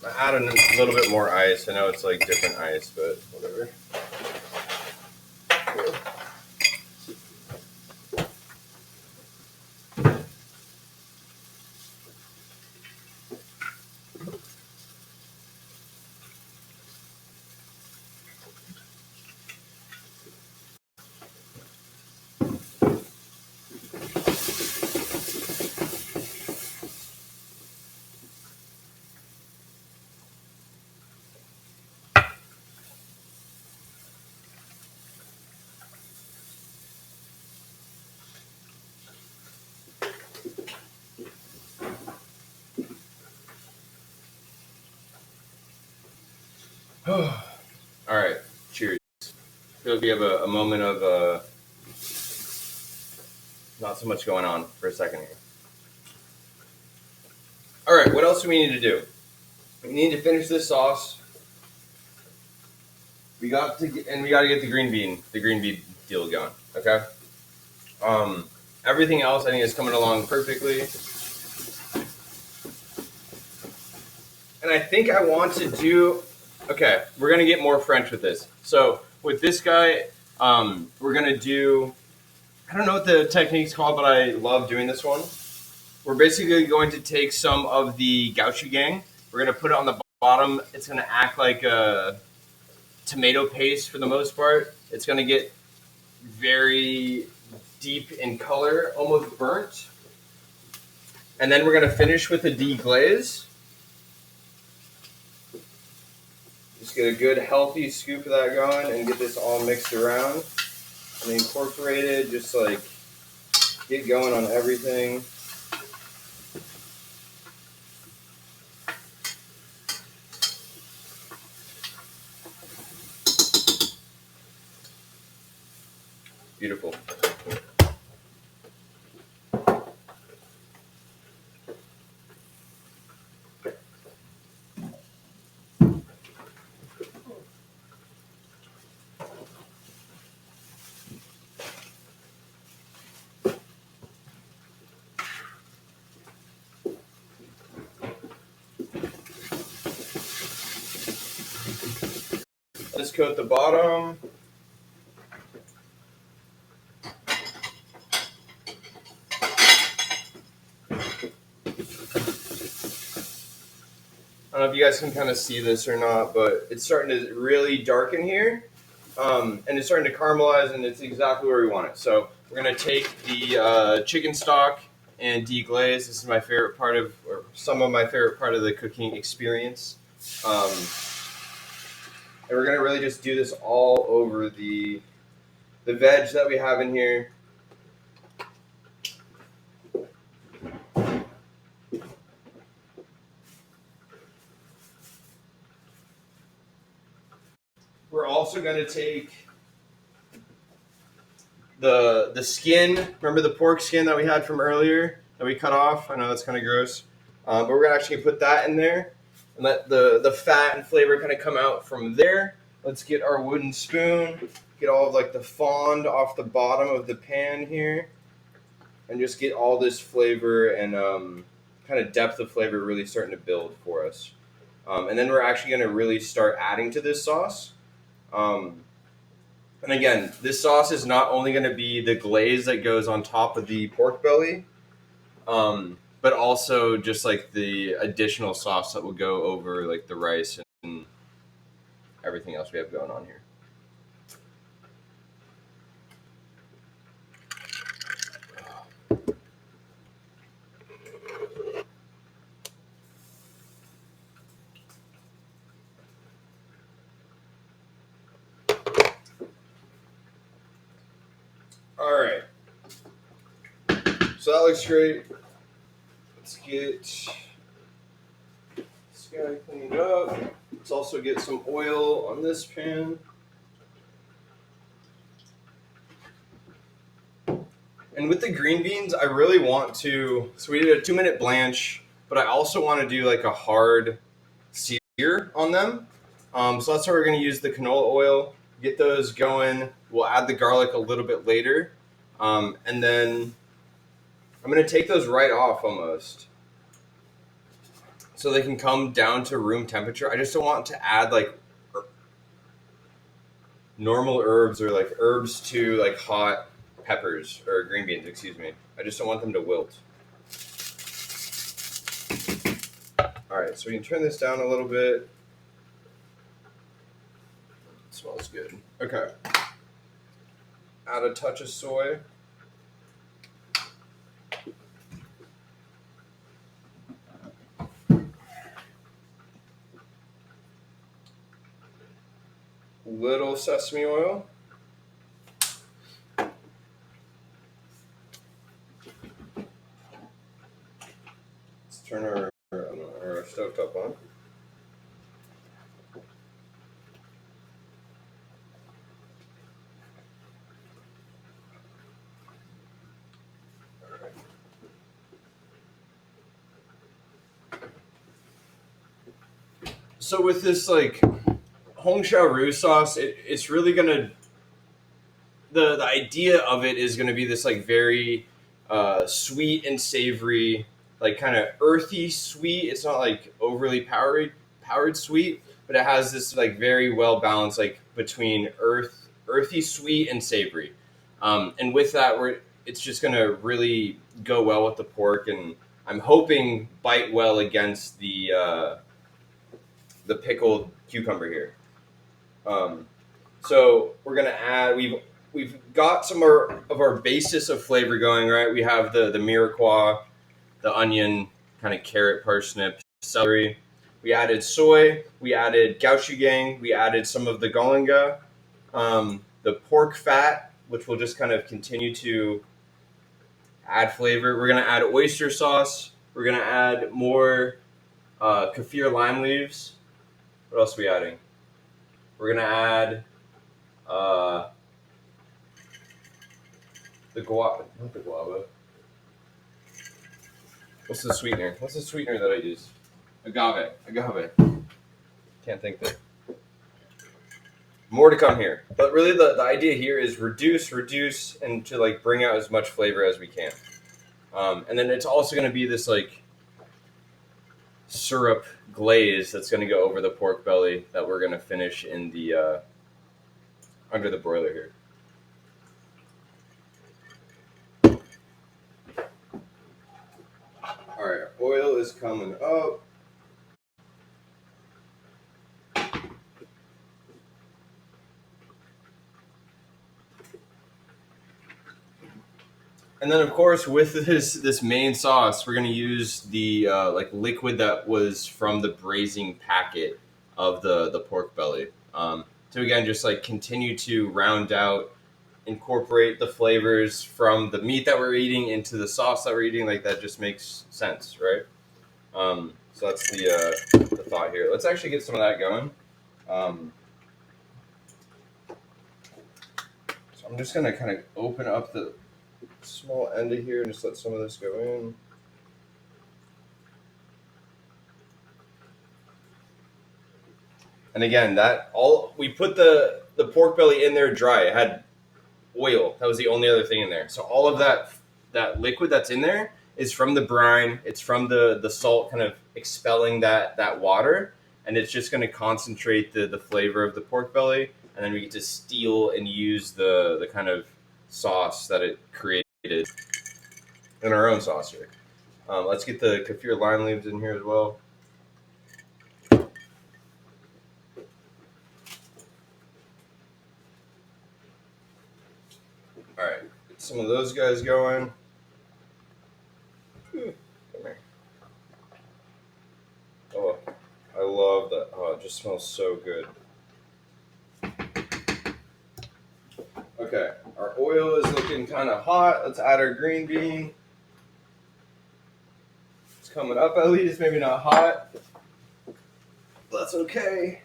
I add a little bit more ice. I know it's like different ice, but whatever. All right, cheers. Feel like we have a moment of not so much going on for a second here. All right, what else do we need to do? We need to finish this sauce. We got to get, and we got to get the green bean deal going. Okay. Um, Everything else I think is coming along perfectly. And I think I want to do. Okay, we're gonna get more French with this. So with this guy, we're gonna do. I don't know what the technique's called, but I love doing this one. We're basically going to take some of the gochujang. We're gonna put it on the bottom. It's gonna act like a tomato paste for the most part. It's gonna get very deep in color, almost burnt. And then we're gonna finish with a deglaze. Just get a good healthy scoop of that going and get this all mixed around and incorporated. Just like get going on everything. Beautiful. Let's coat the bottom. I don't know if you guys can kind of see this or not, but it's starting to really darken here. And it's starting to caramelize, and it's exactly where we want it. So we're going to take the chicken stock and deglaze. This is my favorite part of, or some of my favorite part of the cooking experience. And we're going to really just do this all over the veg that we have in here. We're also going to take the skin. Remember the pork skin that we had from earlier that we cut off? I know that's kind of gross. But we're going to actually put that in there and let the fat and flavor kind of come out from there. Let's get our wooden spoon, get all of like the fond off the bottom of the pan here, and just get all this flavor and kind of depth of flavor really starting to build for us. And then we're actually going to really start adding to this sauce. And again, this sauce is not only going to be the glaze that goes on top of the pork belly, but also just like the additional sauce that will go over like the rice and everything else we have going on here. All right. So that looks great. Let's get this guy cleaned up. Let's also get some oil on this pan. And with the green beans, I really want to. So we did a 2-minute blanch, but I also want to do like a hard sear on them. So that's why we're going to use the canola oil. Get those going. We'll add the garlic a little bit later, and then I'm going to take those right off almost, so they can come down to room temperature. I just don't want to add like normal herbs or like herbs to like hot peppers or green beans, excuse me. I just don't want them to wilt. All right, so we can turn this down a little bit. It smells good. Okay. Add a touch of soy. Little sesame oil. Let's turn our stovetop on. So with this like Hong Shao Roo sauce, it's really gonna the idea of it is gonna be this like very sweet and savory, like kind of earthy sweet. It's not like overly powered sweet, but it has this like very well balanced like between earthy sweet and savory. And with that, it's just gonna really go well with the pork, and I'm hoping bite well against the pickled cucumber here. Um, so we're gonna add. We've got some of our basis of flavor going, right. We have the mirepoix, the onion, kind of carrot, parsnip, celery. We added soy. We added gochujang. We added some of the galangal, the pork fat, which will just kind of continue to add flavor. We're gonna add oyster sauce. We're gonna add more kaffir lime leaves. What else are we adding? We're gonna add uh, the guava, not the guava. What's the sweetener? What's the sweetener that I use? Agave. Can't think that. More to come here. But really the idea here is reduce, and to like bring out as much flavor as we can. And then it's also going to be this like syrup glaze that's going to go over the pork belly that we're going to finish in the under the broiler here. All right, oil is coming up. And then, of course, with this main sauce, we're gonna use the like liquid that was from the braising packet of the pork belly. To again just like continue to round out, incorporate the flavors from the meat that we're eating into the sauce that we're eating. Like that just makes sense, right? So that's the thought here. Let's actually get some of that going. So I'm just gonna kind of open up the small end of here and just let some of this go in. And again, that all we put the pork belly in there dry. It had oil. That was the only other thing in there. So all of that liquid that's in there is from the brine. It's from the salt kind of expelling that water, and it's just going to concentrate the flavor of the pork belly, and then we get to steal and use the kind of sauce that it created in our own sauce here. Let's get the kaffir lime leaves in here as well. All right, get some of those guys going. Come here. Oh, I love that. Oh, it just smells so good. Okay, our oil is looking kind of hot. Let's add our green bean. It's coming up at least, maybe not hot. That's okay.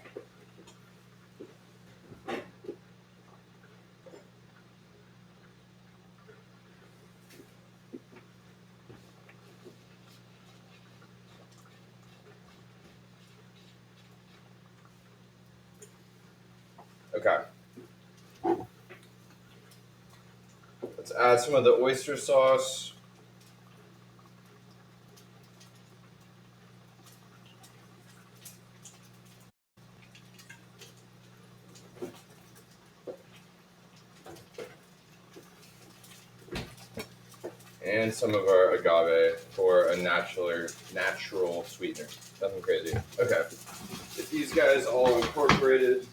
Okay. Let's add some of the oyster sauce. And some of our agave for a natural sweetener. Nothing crazy. Okay. Get these guys all incorporated.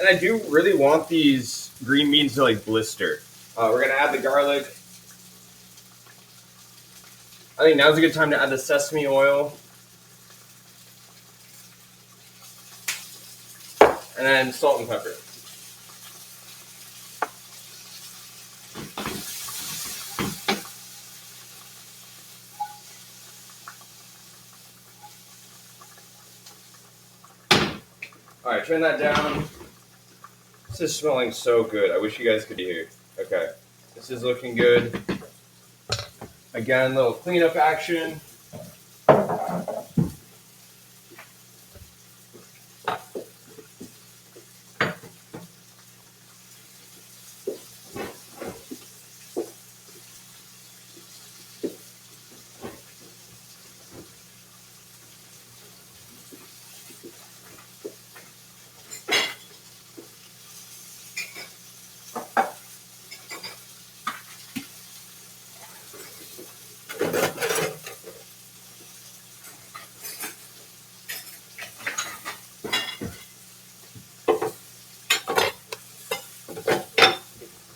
And I do really want these green beans to like blister. We're gonna add the garlic. I think now's a good time to add the sesame oil. And then salt and pepper. All right, turn that down. This is smelling so good. I wish you guys could hear. Okay, this is looking good. Again, little cleanup action.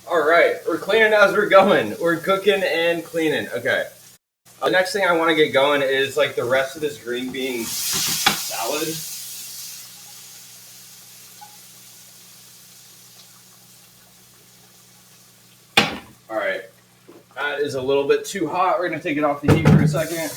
All right, we're cleaning as we're going. We're cooking and cleaning. Okay. The next thing I want to get going is like the rest of this green bean salad. All right, that is a little bit too hot. We're gonna take it off the heat for a second.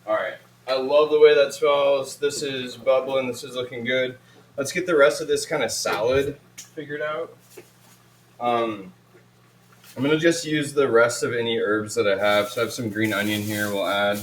All right, I love the way that smells. This is bubbling. This is looking good. Let's get the rest of this kind of salad figured out. I'm gonna just use the rest of any herbs that I have. So I have some green onion here. We'll add.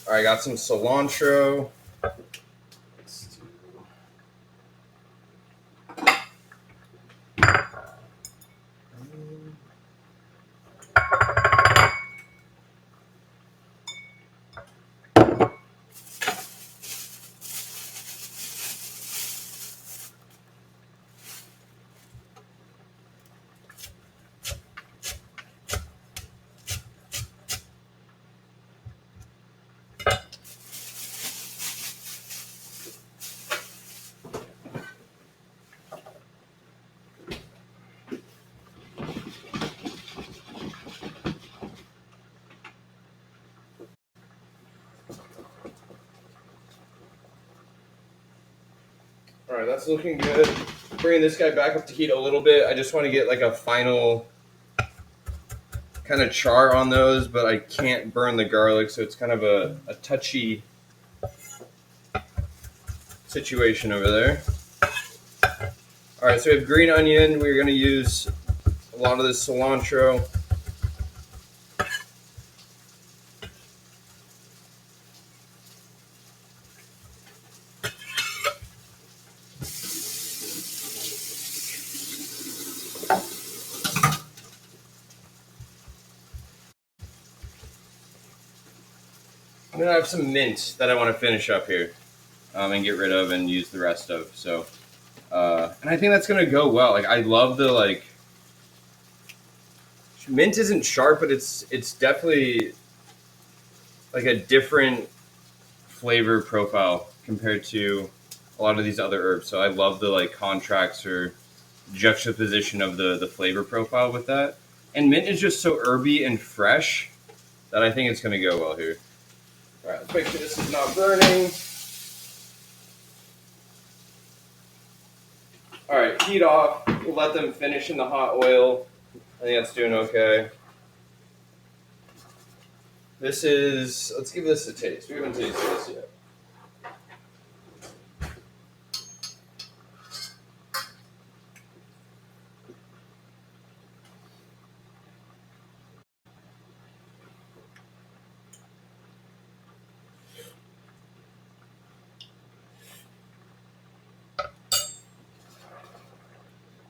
All right, I got some cilantro. All right, that's looking good. Bringing this guy back up to heat a little bit. I just want to get like a final kind of char on those, but I can't burn the garlic, so it's kind of a touchy situation over there. All right, so we have green onion. We're going to use a lot of this cilantro. I'm going to have some mint that I want to finish up here and get rid of and use the rest of. So, and I think that's going to go well. Like, I love the, like, mint isn't sharp, but it's definitely like a different flavor profile compared to a lot of these other herbs. So I love the like contrast or juxtaposition of the flavor profile with that. And mint is just so herby and fresh that I think it's going to go well here. All right, let's make sure this is not burning. All right, heat off. We'll let them finish in the hot oil. I think that's doing okay. This is, let's give this a taste. We haven't tasted this yet.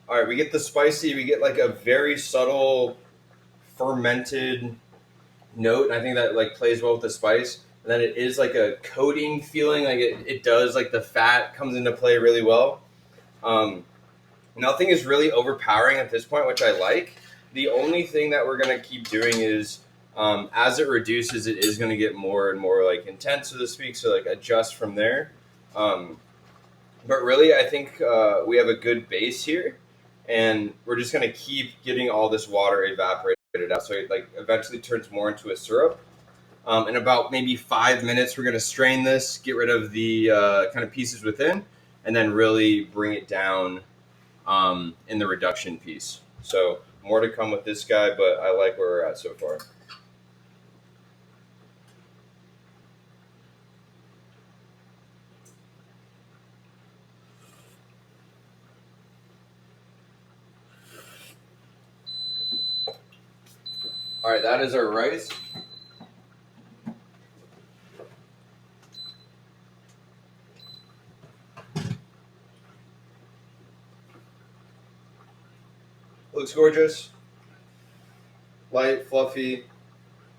All right, we get the spicy. We get like a very subtle fermented note, and I think that like plays well with the spice. And then it is like a coating feeling, like it does, like the fat comes into play really well. Um, Nothing is really overpowering at this point, which I like. The only thing that we're gonna keep doing is, as it reduces, it is gonna get more and more like intense, so to speak. So like adjust from there. Um, but really, I think we have a good base here, and we're just gonna keep getting all this water evaporated out, so it like eventually turns more into a syrup. In about maybe 5 minutes, we're gonna strain this, get rid of the kind of pieces within, and then really bring it down in the reduction piece. So more to come with this guy, but I like where we're at so far. All right, that is our rice. Looks gorgeous. Light, fluffy,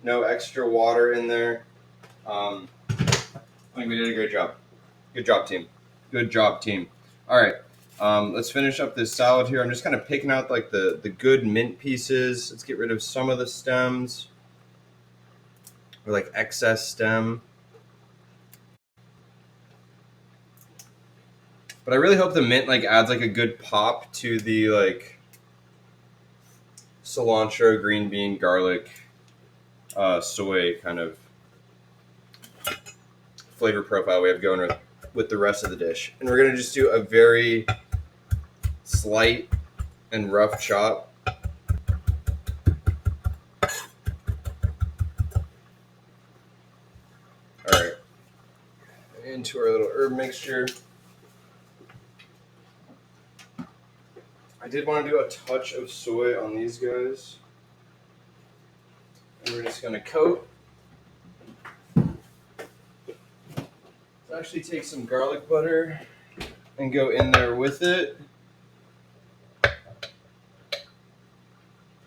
no extra water in there. I think we did a great job. Good job, team. Good job, team. All right, let's finish up this salad here. I'm just kind of picking out like the good mint pieces. Let's get rid of some of the stems or like excess stem. But I really hope the mint like adds like a good pop to the like cilantro, green bean, garlic, soy kind of flavor profile we have going with the rest of the dish. And we're gonna just do a very slight and rough chop. All right, into our little herb mixture. I did want to do a touch of soy on these guys. And we're just gonna coat. Let's actually take some garlic butter and go in there with it.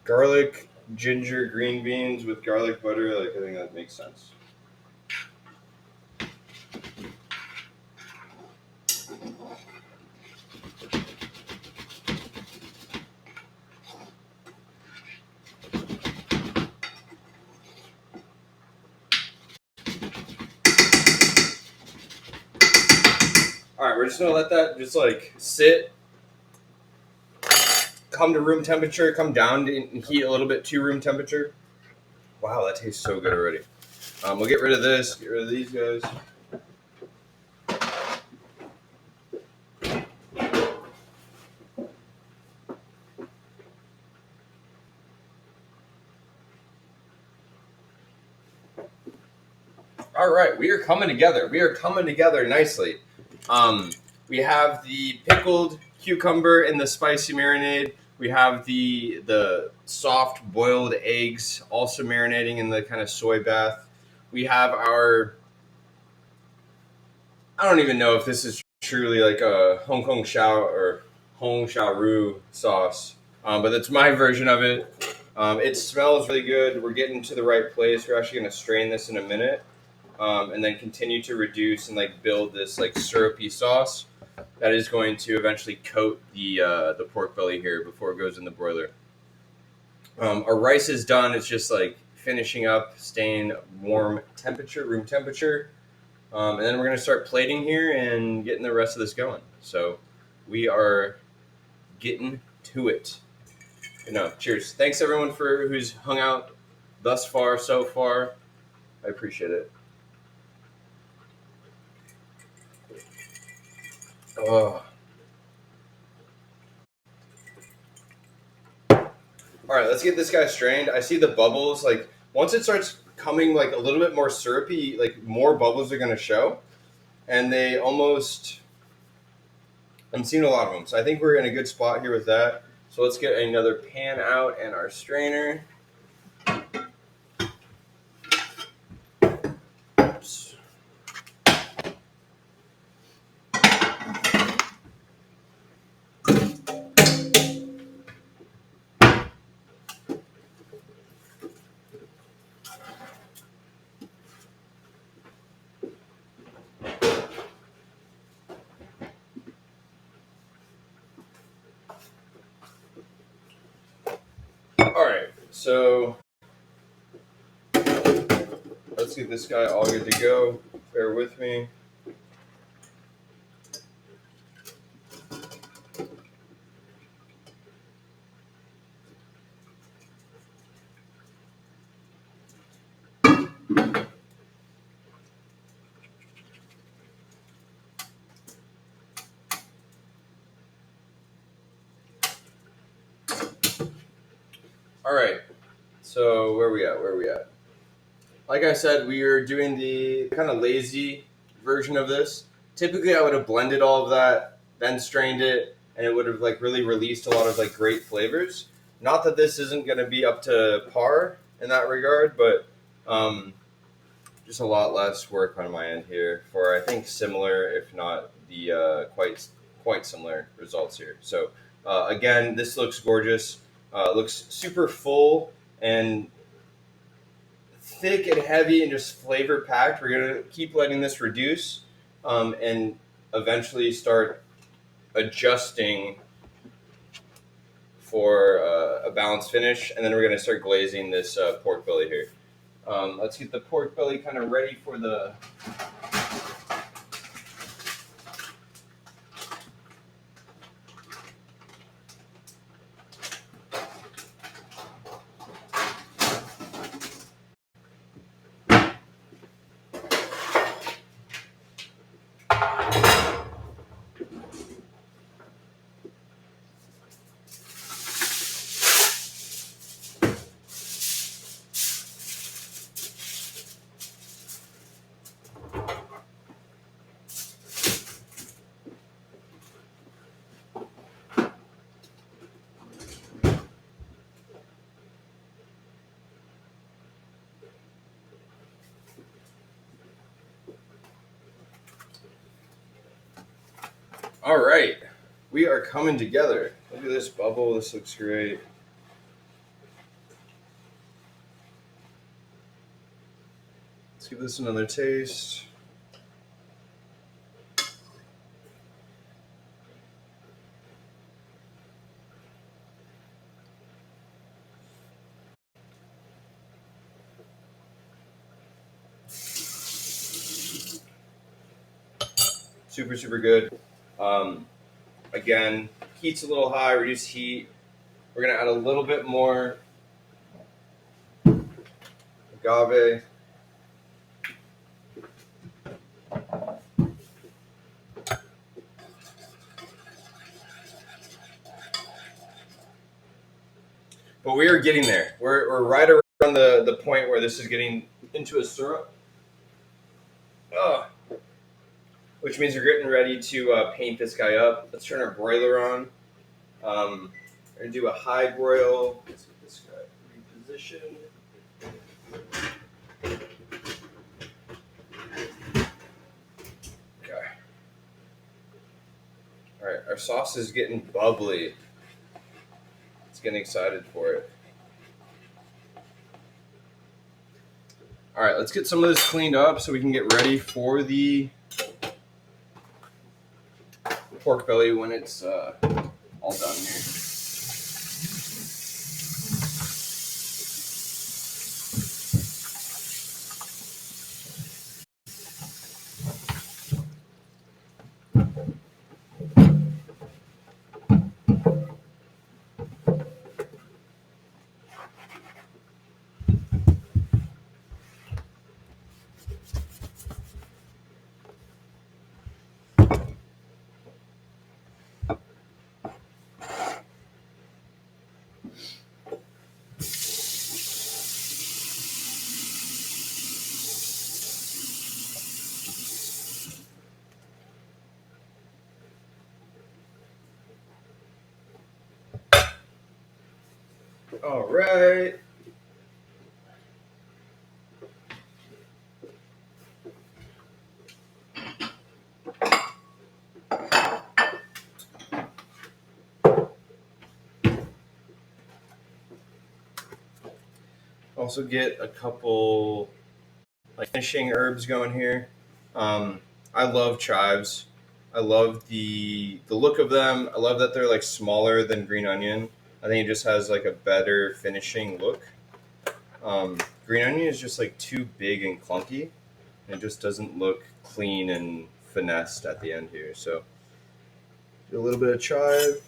Garlic, ginger, green beans with garlic butter, like I think that makes sense. All right, we're just gonna let that just like sit, come to room temperature, come down to heat a little bit to room temperature. Wow, that tastes so good already. We'll get rid of this, get rid of these guys. All right, we are coming together. We are coming together nicely. We have the pickled cucumber in the spicy marinade. We have the soft boiled eggs also marinating in the kind of soy bath. We have our, I don't even know if this is truly like a Hong Kong Shao or Hong Shao Roo sauce, but that's my version of it. It smells really good. We're getting to the right place. We're actually going to strain this in a minute. And then continue to reduce and like build this like syrupy sauce that is going to eventually coat the pork belly here before it goes in the broiler. Our rice is done. It's just like finishing up, staying warm temperature, room temperature. And then we're going to start plating here and getting the rest of this going. So we are getting to it. No, cheers. Thanks everyone for who's hung out thus far, so far. I appreciate it. Oh. All right, let's get this guy strained. I see the bubbles. Like once it starts coming like a little bit more syrupy, like more bubbles are going to show, and they almost. I'm seeing a lot of them, so I think we're in a good spot here with that. So let's get another pan out and our strainer. Oops. So let's get this guy all good to go. Bear with me. All right. So where are we at? Like I said, we are doing the kind of lazy version of this. Typically, I would have blended all of that, then strained it, and it would have like really released a lot of like great flavors. Not that this isn't going to be up to par in that regard, but just a lot less work on my end here for I think similar, if not the quite similar results here. So again, this looks gorgeous. Looks super full and thick and heavy and just flavor packed. We're gonna keep letting this reduce and eventually start adjusting for a balanced finish, and then we're gonna start glazing this pork belly here. Let's get the pork belly kind of ready for the. All right, we are coming together. Look at this bubble. This looks great. Let's give this another taste. Super, super good. Again, heat's a little high, reduce heat. We're going to add a little bit more agave. But we are getting there. We're right around the point where this is getting into a syrup. Which means we're getting ready to paint this guy up. Let's turn our broiler on. We're going to do a high broil. Let's get this guy repositioned. Okay. All right, our sauce is getting bubbly. It's getting excited for it. All right, let's get some of this cleaned up so we can get ready for the pork belly when it's all done here. All right. Also get a couple like finishing herbs going here. I love chives. I love the look of them. I love that they're like smaller than green onion. I think it just has like a better finishing look. Green onion is just like too big and clunky. It just doesn't look clean and finessed at the end here. So do a little bit of chive.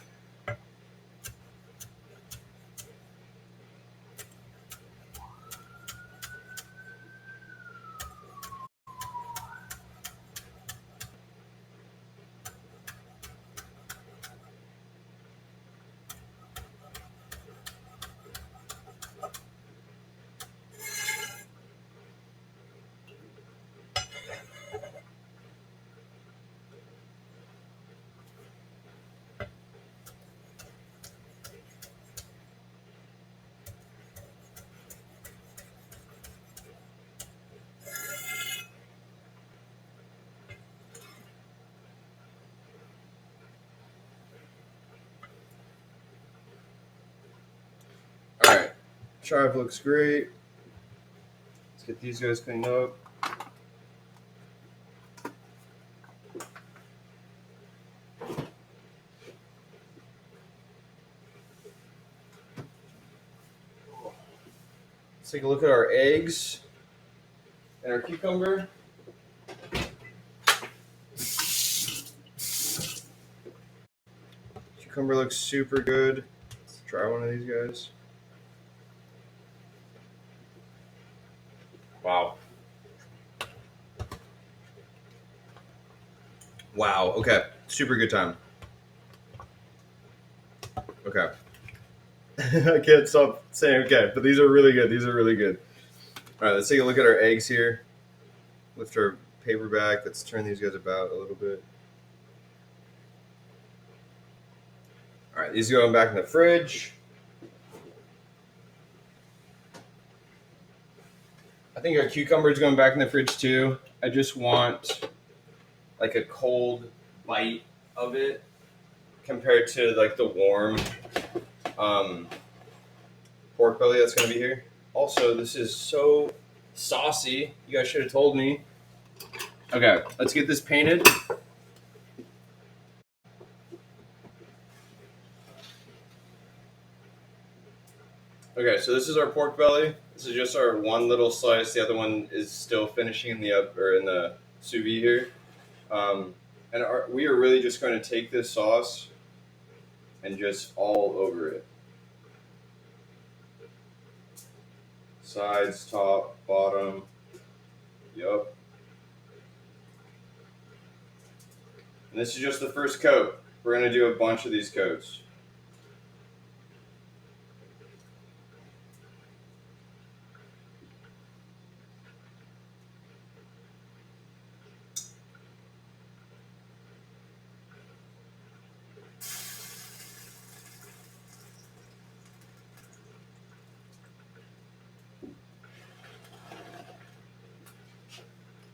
All right, chive looks great. Let's get these guys cleaned up. Let's take a look at our eggs and our cucumber. Cucumber looks super good. Let's try one of these guys. Wow. Wow. Okay. Super good time. Okay. I can't stop saying okay, but these are really good. These are really good. All right, let's take a look at our eggs here. Lift our paper back. Let's turn these guys about a little bit. All right, these are going back in the fridge. I think our cucumber is going back in the fridge too. I just want like a cold bite of it compared to like the warm pork belly that's going to be here. Also, this is so saucy. You guys should have told me. Okay, let's get this painted. Okay, so this is our pork belly. This is just our one little slice. The other one is still finishing in the sous vide here. We are really just going to take this sauce and just all over it. Sides, top, bottom. Yup. And this is just the first coat. We're going to do a bunch of these coats.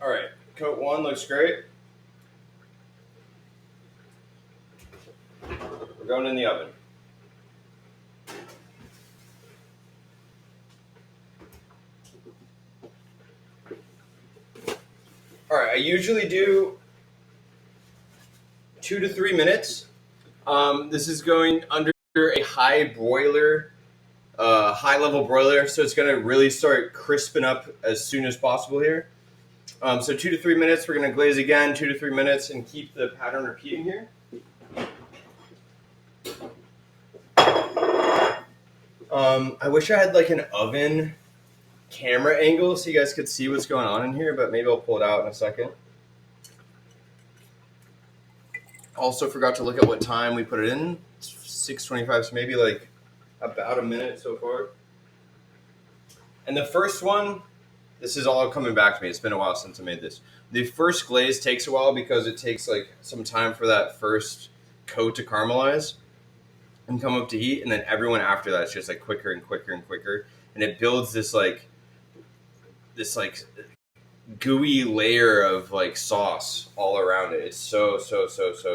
All right, coat one looks great. We're going in the oven. All right, I usually do 2 to 3 minutes. This is going under a high broiler, high level broiler, so it's going to really start crisping up as soon as possible here. So 2 to 3 minutes. We're going to glaze again, 2 to 3 minutes, and keep the pattern repeating here. I wish I had like an oven camera angle so you guys could see what's going on in here, but maybe I'll pull it out in a second. Also forgot to look at what time we put it in. 6:25, so maybe like about a minute so far. And the first one, this is all coming back to me. It's been a while since I made this. The first glaze takes a while because it takes like some time for that first coat to caramelize and come up to heat, and then everyone after that is just like quicker and quicker and quicker, and it builds this gooey layer of like sauce all around it. It's so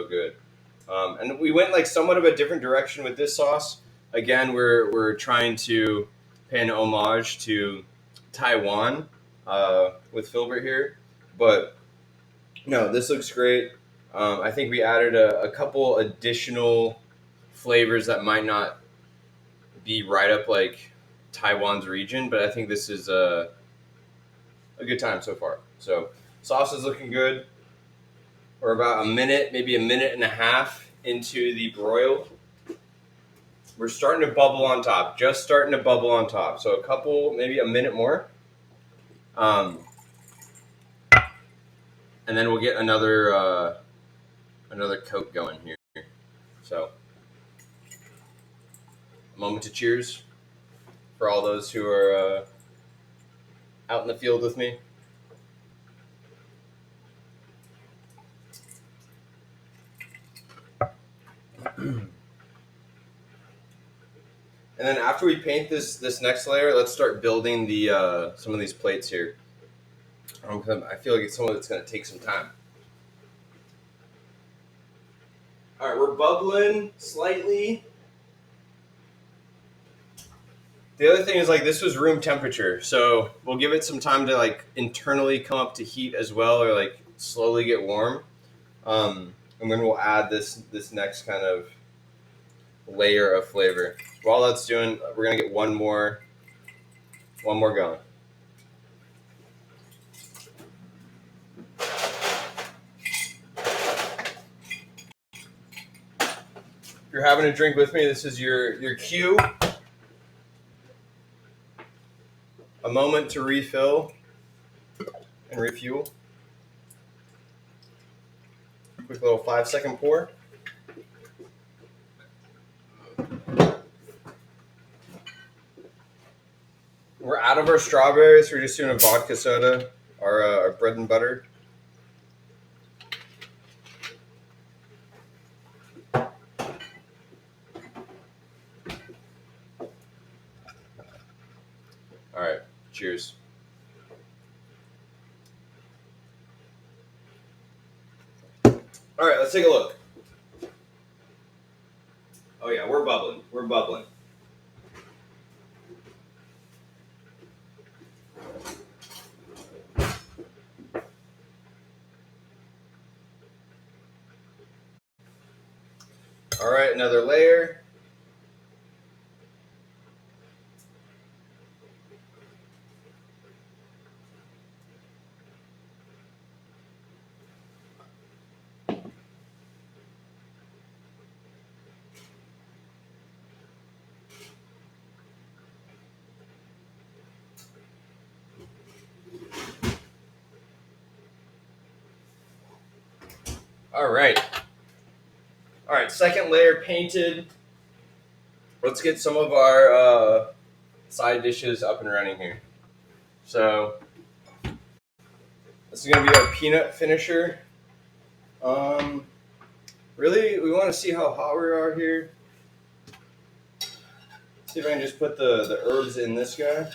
good. And we went like somewhat of a different direction with this sauce. Again, we're trying to pay an homage to Taiwan with Filbert here, but no, this looks great. I think we added a couple additional flavors that might not be right up like Taiwan's region, but I think this is a good time so far. So sauce is looking good. We're about a minute, maybe a minute and a half into the broil. We're starting to bubble on top, just starting to bubble on top. So a couple, maybe a minute more. And then we'll get another coat going here. So a moment to cheers for all those who are out in the field with me. And then after we paint this next layer, let's start building the some of these plates here. I feel like some of it's going to take some time. All right, we're bubbling slightly. The other thing is like this was room temperature, so we'll give it some time to like internally come up to heat as well, or like slowly get warm. And then we'll add this next kind of layer of flavor. While that's doing, we're gonna get one more going. If you're having a drink with me, this is your cue. A moment to refill and refuel. Quick little 5-second pour. We're out of our strawberries. We're just doing a vodka soda, our bread and butter. All right, cheers. All right, let's take a look. Oh yeah, we're bubbling. We're bubbling. All right, another layer. All right. All right, second layer painted. Let's get some of our side dishes up and running here. So this is going to be our peanut finisher. Really, we want to see how hot we are here. See if I can just put the herbs in this guy.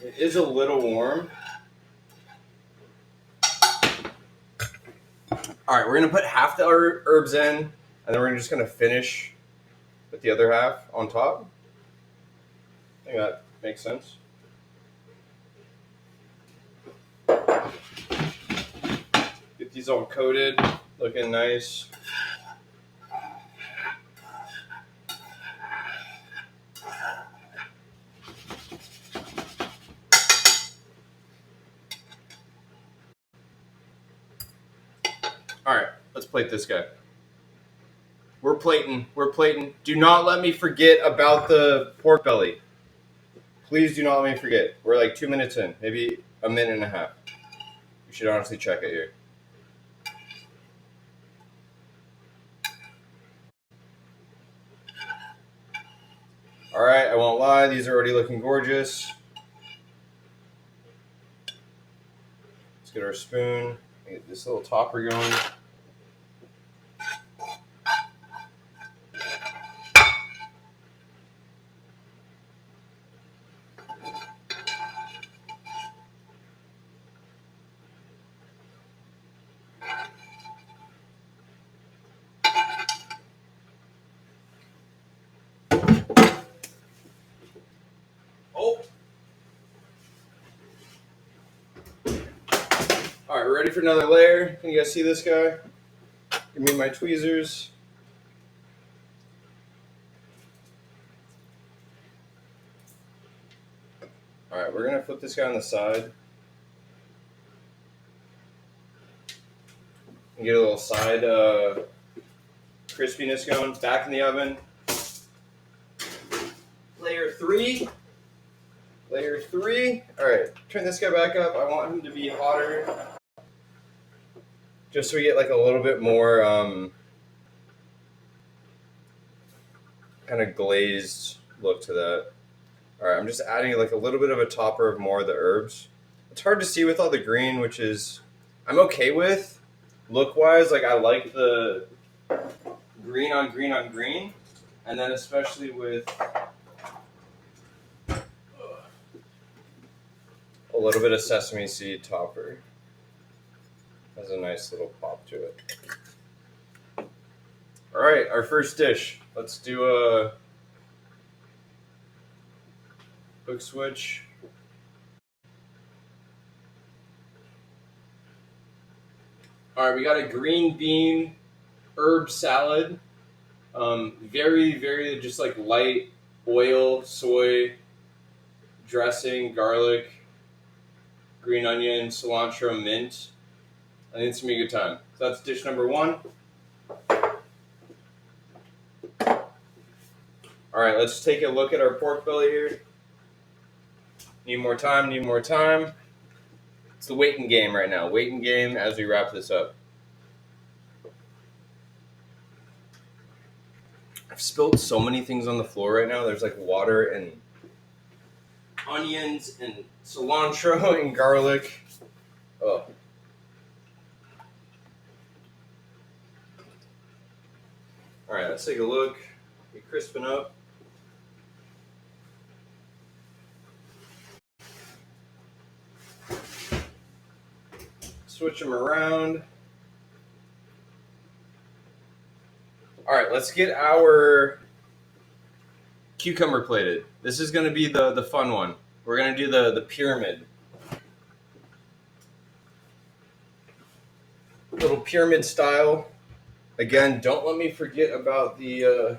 It is a little warm. All right, we're going to put half the herbs in, and then we're just going to finish with the other half on top. I think that makes sense. Get these all coated, looking nice. All right, let's plate this guy. We're plating. We're plating. Do not let me forget about the pork belly. Please do not let me forget. We're like 2 minutes in, maybe a minute and a half. We should honestly check it here. All right, I won't lie. These are already looking gorgeous. Let's get our spoon. Get this little topper going. Oh. All right, we're ready for another layer. Can you guys see this guy? Give me my tweezers. we're gonna flip this guy on the side and get a little side crispiness going. Back in the oven. Layer 3. Layer 3. All right, turn this guy back up. I want him to be hotter, just so we get like a little bit more kind of glazed look to that. All right, I'm just adding like a little bit of a topper of more of the herbs. It's hard to see with all the green, which is I'm okay with look-wise. Like I like the green on green on green, and then especially with a little bit of sesame seed topper. Has a nice little pop to it. All right, our first dish. Let's do a hook switch. All right, we got a green bean herb salad. Very just like light oil, soy, dressing, garlic, green onion, cilantro, mint. I think it's gonna be a good time. So that's dish number 1. All right, let's take a look at our pork belly here. Need more time. It's the waiting game right now. Waiting game as we wrap this up. I've spilled so many things on the floor right now. There's like water and onions and cilantro and garlic. Oh. All right, let's take a look. Get crisping up. Switch them around. All right, let's get our cucumber plated. This is going to be the fun one. We're going to do the pyramid. Little pyramid style. Again, don't let me forget about the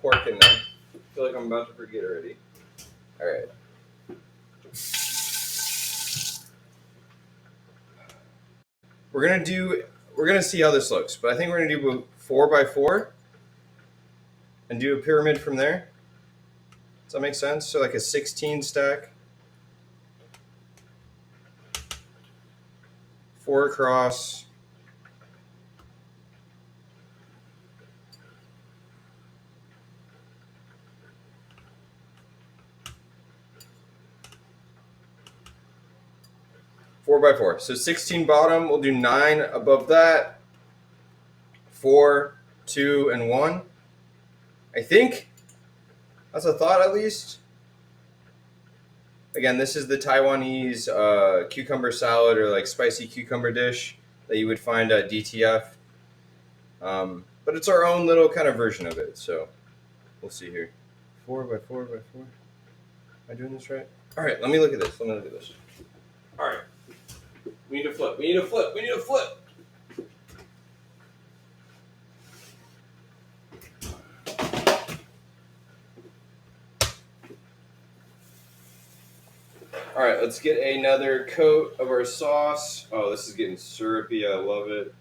pork in there. I feel like I'm about to forget already. All right. We're gonna see how this looks, but I think we're gonna do 4x4 and do a pyramid from there. Does that make sense? So like a 16 stack, 4 across. Four by 4. So 16 bottom. We'll do 9 above that. 4, 2, and 1. I think that's a thought at least. Again, this is the Taiwanese cucumber salad or like spicy cucumber dish that you would find at DTF. But it's our own little kind of version of it. So we'll see here. 4 by 4 by 4. Am I doing this right? All right, let me look at this. All right. We need to flip. All right, let's get another coat of our sauce. Oh, this is getting syrupy. I love it.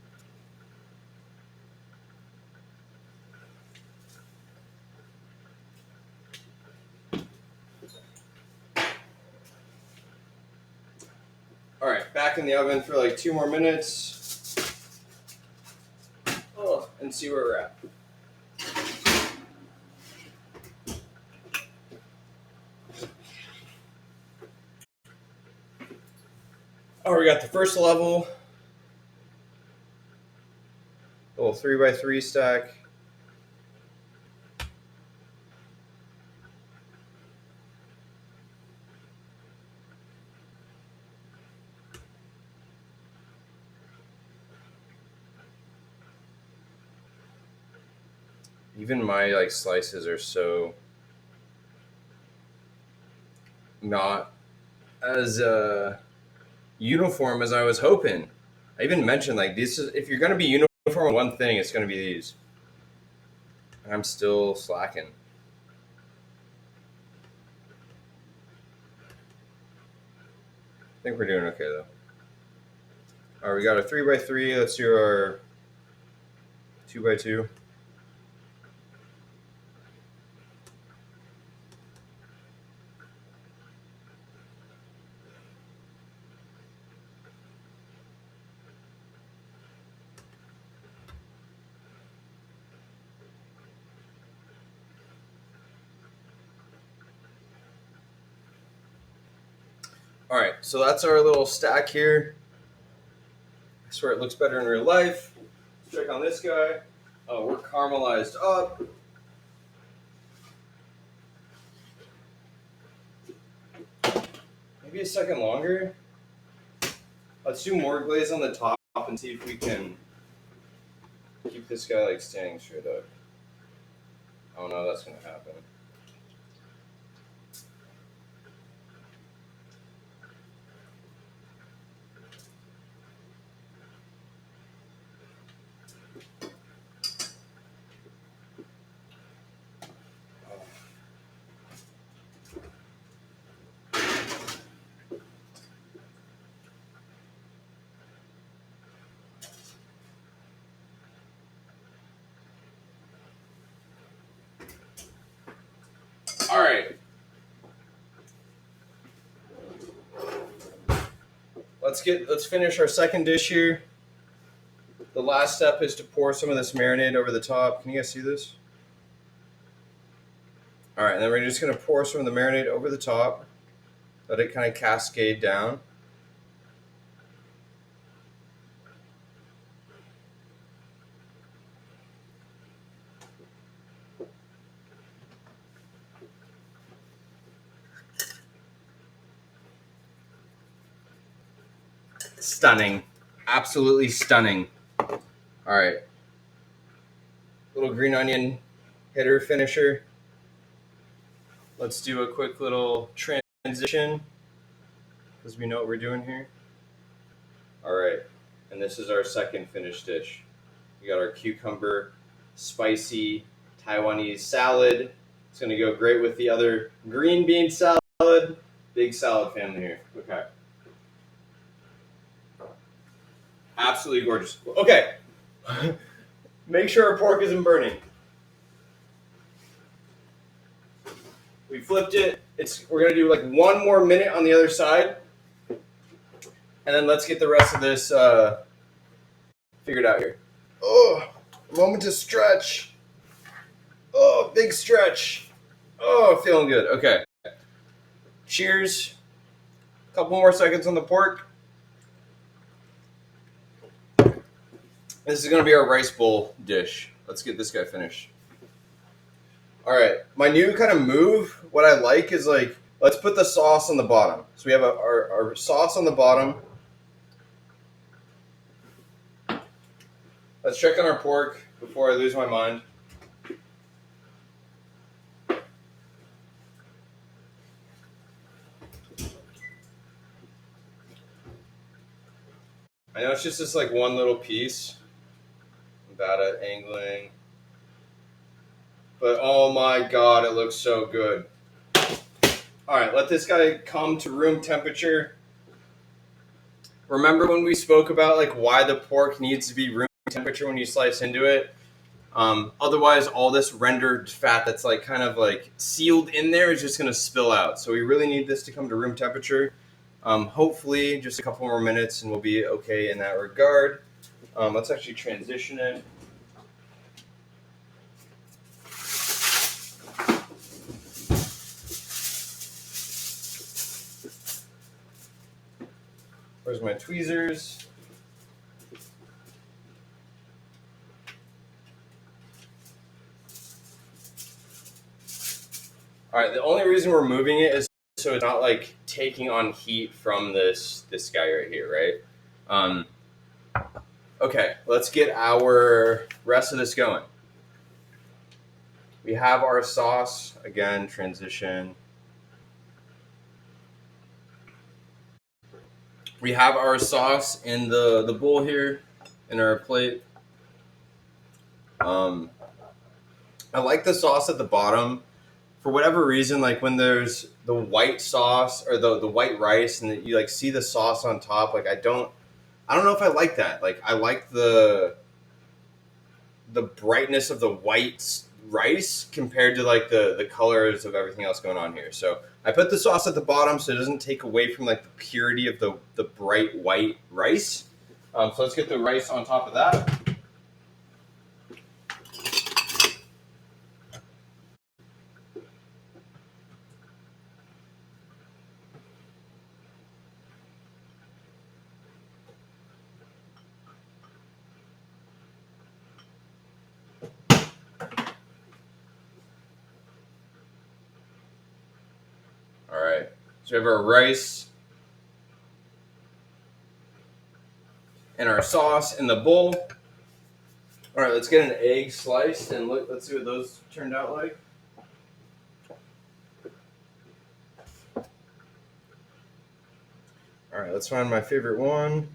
All right, back in the oven for like 2 more minutes. Oh, and see where we're at. Oh, we got the first level. A little 3x3 stack. Even my like slices are so not as uniform as I was hoping. I even mentioned like this is if you're gonna be uniform on one thing, it's gonna be these. And I'm still slacking. I think we're doing okay though. All right, we got a 3x3. Let's do our 2x2. All right, so that's our little stack here. I swear it looks better in real life. Let's check on this guy. Oh, we're caramelized up. Maybe a second longer. Let's do more glaze on the top and see if we can keep this guy like standing straight up. Oh no, that's gonna happen. All right. Let's finish our second dish here. The last step is to pour some of this marinade over the top. Can you guys see this? All right, and then we're just gonna pour some of the marinade over the top. Let it kind of cascade down. Stunning. Absolutely stunning. All right. Little green onion hitter finisher. Let's do a quick little transition because we know what we're doing here. All right. And this is our second finished dish. We got our cucumber spicy Taiwanese salad. It's going to go great with the other green bean salad. Big salad family here. Okay. Absolutely gorgeous. Okay. Make sure our pork isn't burning. We flipped it. We're gonna do like one more minute on the other side, and then let's get the rest of this figured out here. Oh, a moment to stretch. Oh, big stretch. Oh, feeling good. Okay. Cheers. A couple more seconds on the pork. This is gonna be our rice bowl dish. Let's get this guy finished. All right, my new kind of move, what I like is like, let's put the sauce on the bottom. So we have our sauce on the bottom. Let's check on our pork before I lose my mind. I know it's just this like one little piece. I'm bad at angling. But oh my god, it looks so good. Alright, let this guy come to room temperature. Remember when we spoke about like why the pork needs to be room temperature when you slice into it? Otherwise, all this rendered fat that's like kind of like sealed in there is just going to spill out. So we really need this to come to room temperature. Hopefully, just a couple more minutes and we'll be okay in that regard. Let's actually transition it. Where's my tweezers? All right, the only reason we're moving it is so it's not like taking on heat from this guy right here, right? Okay, let's get our rest of this going. We have our sauce, again, transition. We have our sauce in the bowl here, in our plate. I like the sauce at the bottom. For whatever reason, like when there's the white sauce or the white rice, and you like see the sauce on top. Like I don't know if I like that. Like I like the brightness of the white rice compared to like the colors of everything else going on here. So I put the sauce at the bottom so it doesn't take away from like the purity of the bright white rice. So let's get the rice on top of that. All right. So we have our rice and our sauce in the bowl. All right, let's get an egg sliced and let's see what those turned out like. All right, let's find my favorite one.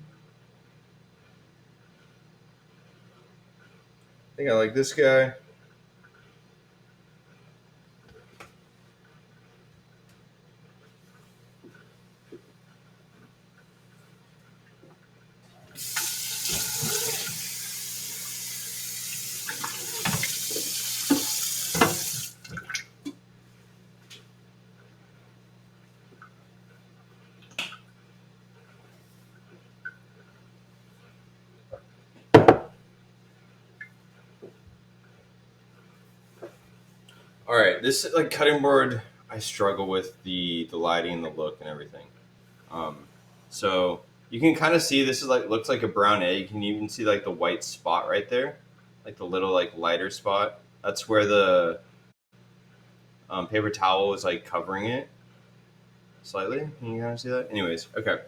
I think I like this guy. All right, this like cutting board, I struggle with the lighting and the look and everything. Um, so you can kind of see this is like looks like a brown egg. You can even see like the white spot right there, like the little like lighter spot. That's where the paper towel is like covering it slightly. Can you kind of see that? Anyways, okay.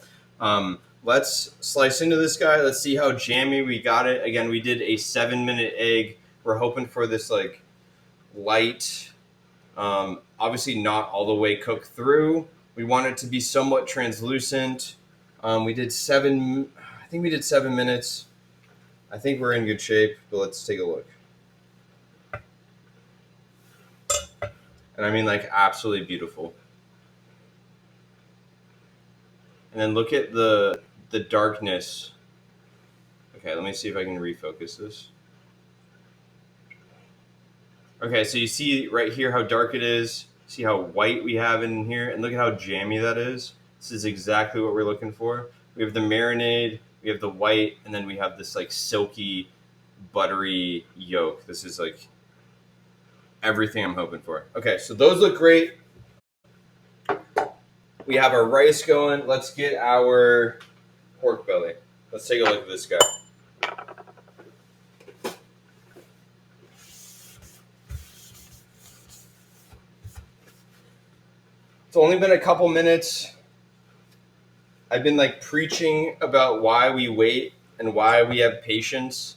Let's slice into this guy. Let's see how jammy we got it. Again, we did a 7-minute egg. We're hoping for this like light. Obviously, not all the way cooked through. We want it to be somewhat translucent. We did I think we did 7 minutes. I think we're in good shape, but let's take a look. And I mean, like, absolutely beautiful. And then look at the darkness. Okay, let me see if I can refocus this. Okay, so you see right here how dark it is. See how white we have in here, and look at how jammy that is. This is exactly what we're looking for. We have the marinade, we have the white, and then we have this like silky, buttery yolk. This is like everything I'm hoping for. Okay, so those look great. We have our rice going. Let's get our pork belly. Let's take a look at this guy. It's only been a couple minutes. I've been like preaching about why we wait and why we have patience.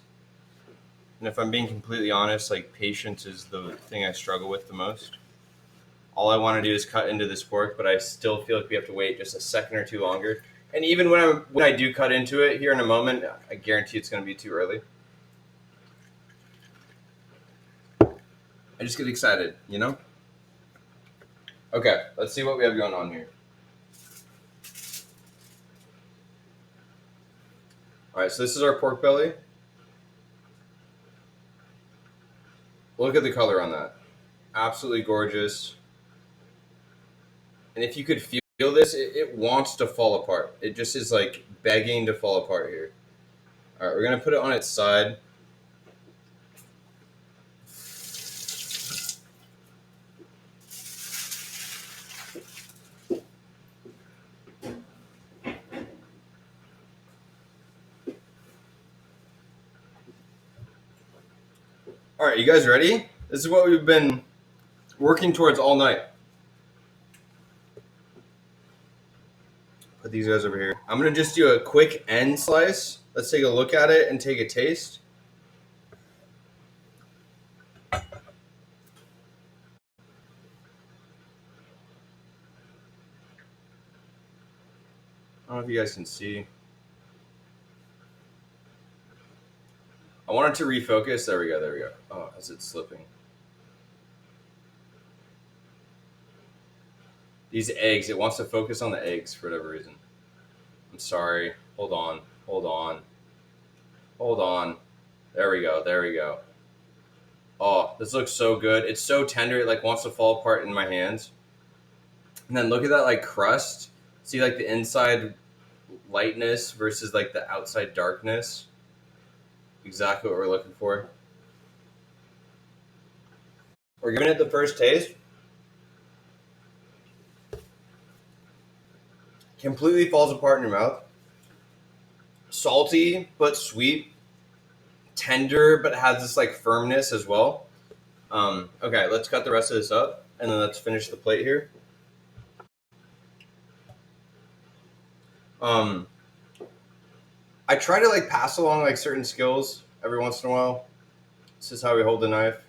And if I'm being completely honest, like patience is the thing I struggle with the most. All I want to do is cut into this pork, but I still feel like we have to wait just a second or two longer. And even when I do cut into it here in a moment, I guarantee it's going to be too early. I just get excited, you know? Okay, let's see what we have going on here. All right, so this is our pork belly. Look at the color on that. Absolutely gorgeous. And if you could feel this, it wants to fall apart. It just is like begging to fall apart here. All right, we're going to put it on its side. All right, you guys ready? This is what we've been working towards all night. Put these guys over here. I'm going to just do a quick end slice. Let's take a look at it and take a taste. I don't know if you guys can see. I want it to refocus. There we go. Oh, is it slipping? These eggs, it wants to focus on the eggs for whatever reason. I'm sorry. Hold on. Hold on. Hold on. There we go. There we go. Oh, this looks so good. It's so tender. It like wants to fall apart in my hands. And then look at that like crust. See like the inside lightness versus like the outside darkness. Exactly what we're looking for. We're giving it the first taste. Completely falls apart in your mouth. Salty but sweet. Tender but has this like firmness as well. Okay, let's cut the rest of this up and then let's finish the plate here. I try to like pass along like certain skills every once in a while. This is how we hold the knife.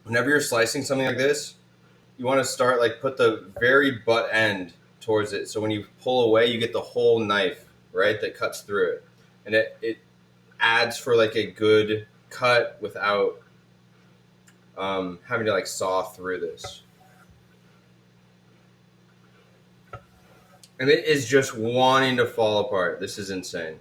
Whenever you're slicing something like this, you want to start like put the very butt end towards it. So when you pull away, you get the whole knife, right, that cuts through it. And it adds for like a good cut without having to like saw through this. And it is just wanting to fall apart. This is insane.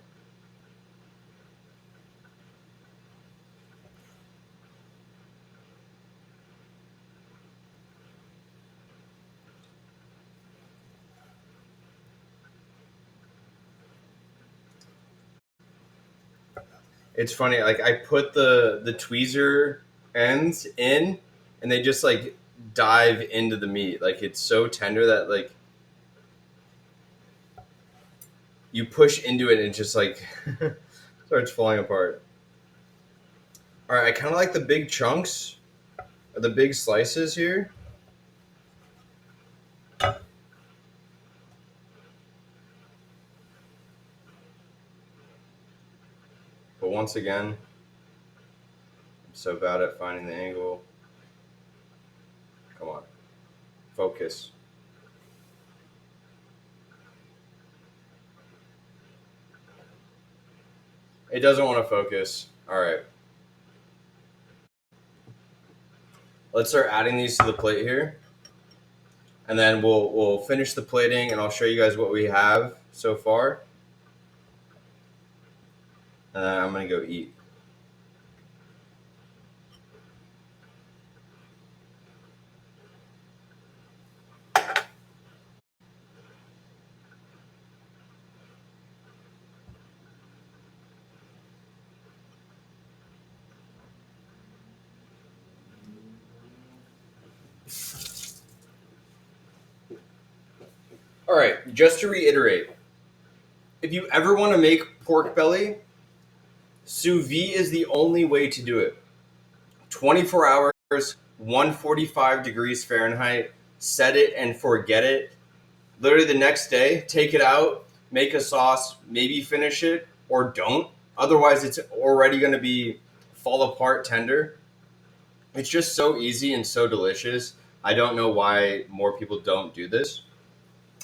It's funny, like I put the tweezer ends in and they just like dive into the meat. Like it's so tender that like you push into it and it just like starts falling apart. All right, I kind of like the big chunks, or the big slices here. But once again, I'm so bad at finding the angle. Come on, focus. It doesn't want to focus. All right. Let's start adding these to the plate here. And then we'll finish the plating and I'll show you guys what we have so far. And then I'm going to go eat. All right, just to reiterate, if you ever want to make pork belly, sous vide is the only way to do it. 24 hours, 145 degrees Fahrenheit, set it and forget it. Literally the next day, take it out, make a sauce, maybe finish it, or don't. Otherwise, it's already going to be fall apart tender. It's just so easy and so delicious. I don't know why more people don't do this.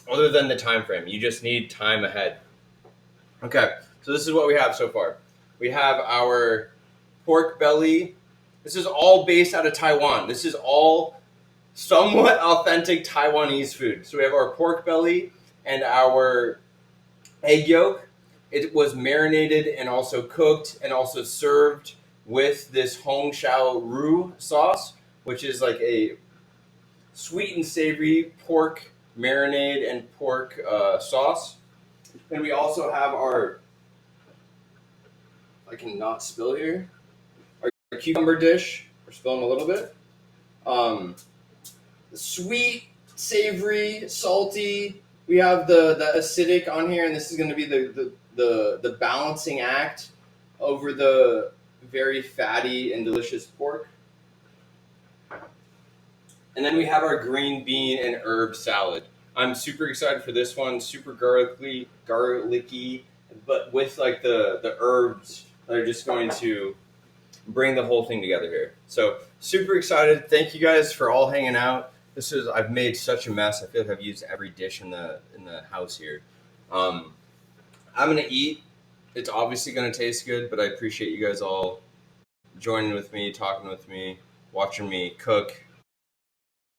Other than the time frame, you just need time ahead. Okay, so this is what we have so far. We have our pork belly. This is all based out of Taiwan. This is all somewhat authentic Taiwanese food. So we have our pork belly and our egg yolk. It was marinated and also cooked and also served with this Hong Shao roux sauce, which is like a sweet and savory pork marinade and pork sauce. Then we also have our, I can not spill here, our cucumber dish. We're spilling a little bit. Sweet, savory, salty. We have the acidic on here, and this is going to be the balancing act over the very fatty and delicious pork. And then we have our green bean and herb salad. I'm super excited for this one. Super garlicky, but with like the herbs that are just going to bring the whole thing together here. So super excited. Thank you guys for all hanging out. I've made such a mess. I feel like I've used every dish in the house here. I'm gonna eat. It's obviously gonna taste good, but I appreciate you guys all joining with me, talking with me, watching me cook.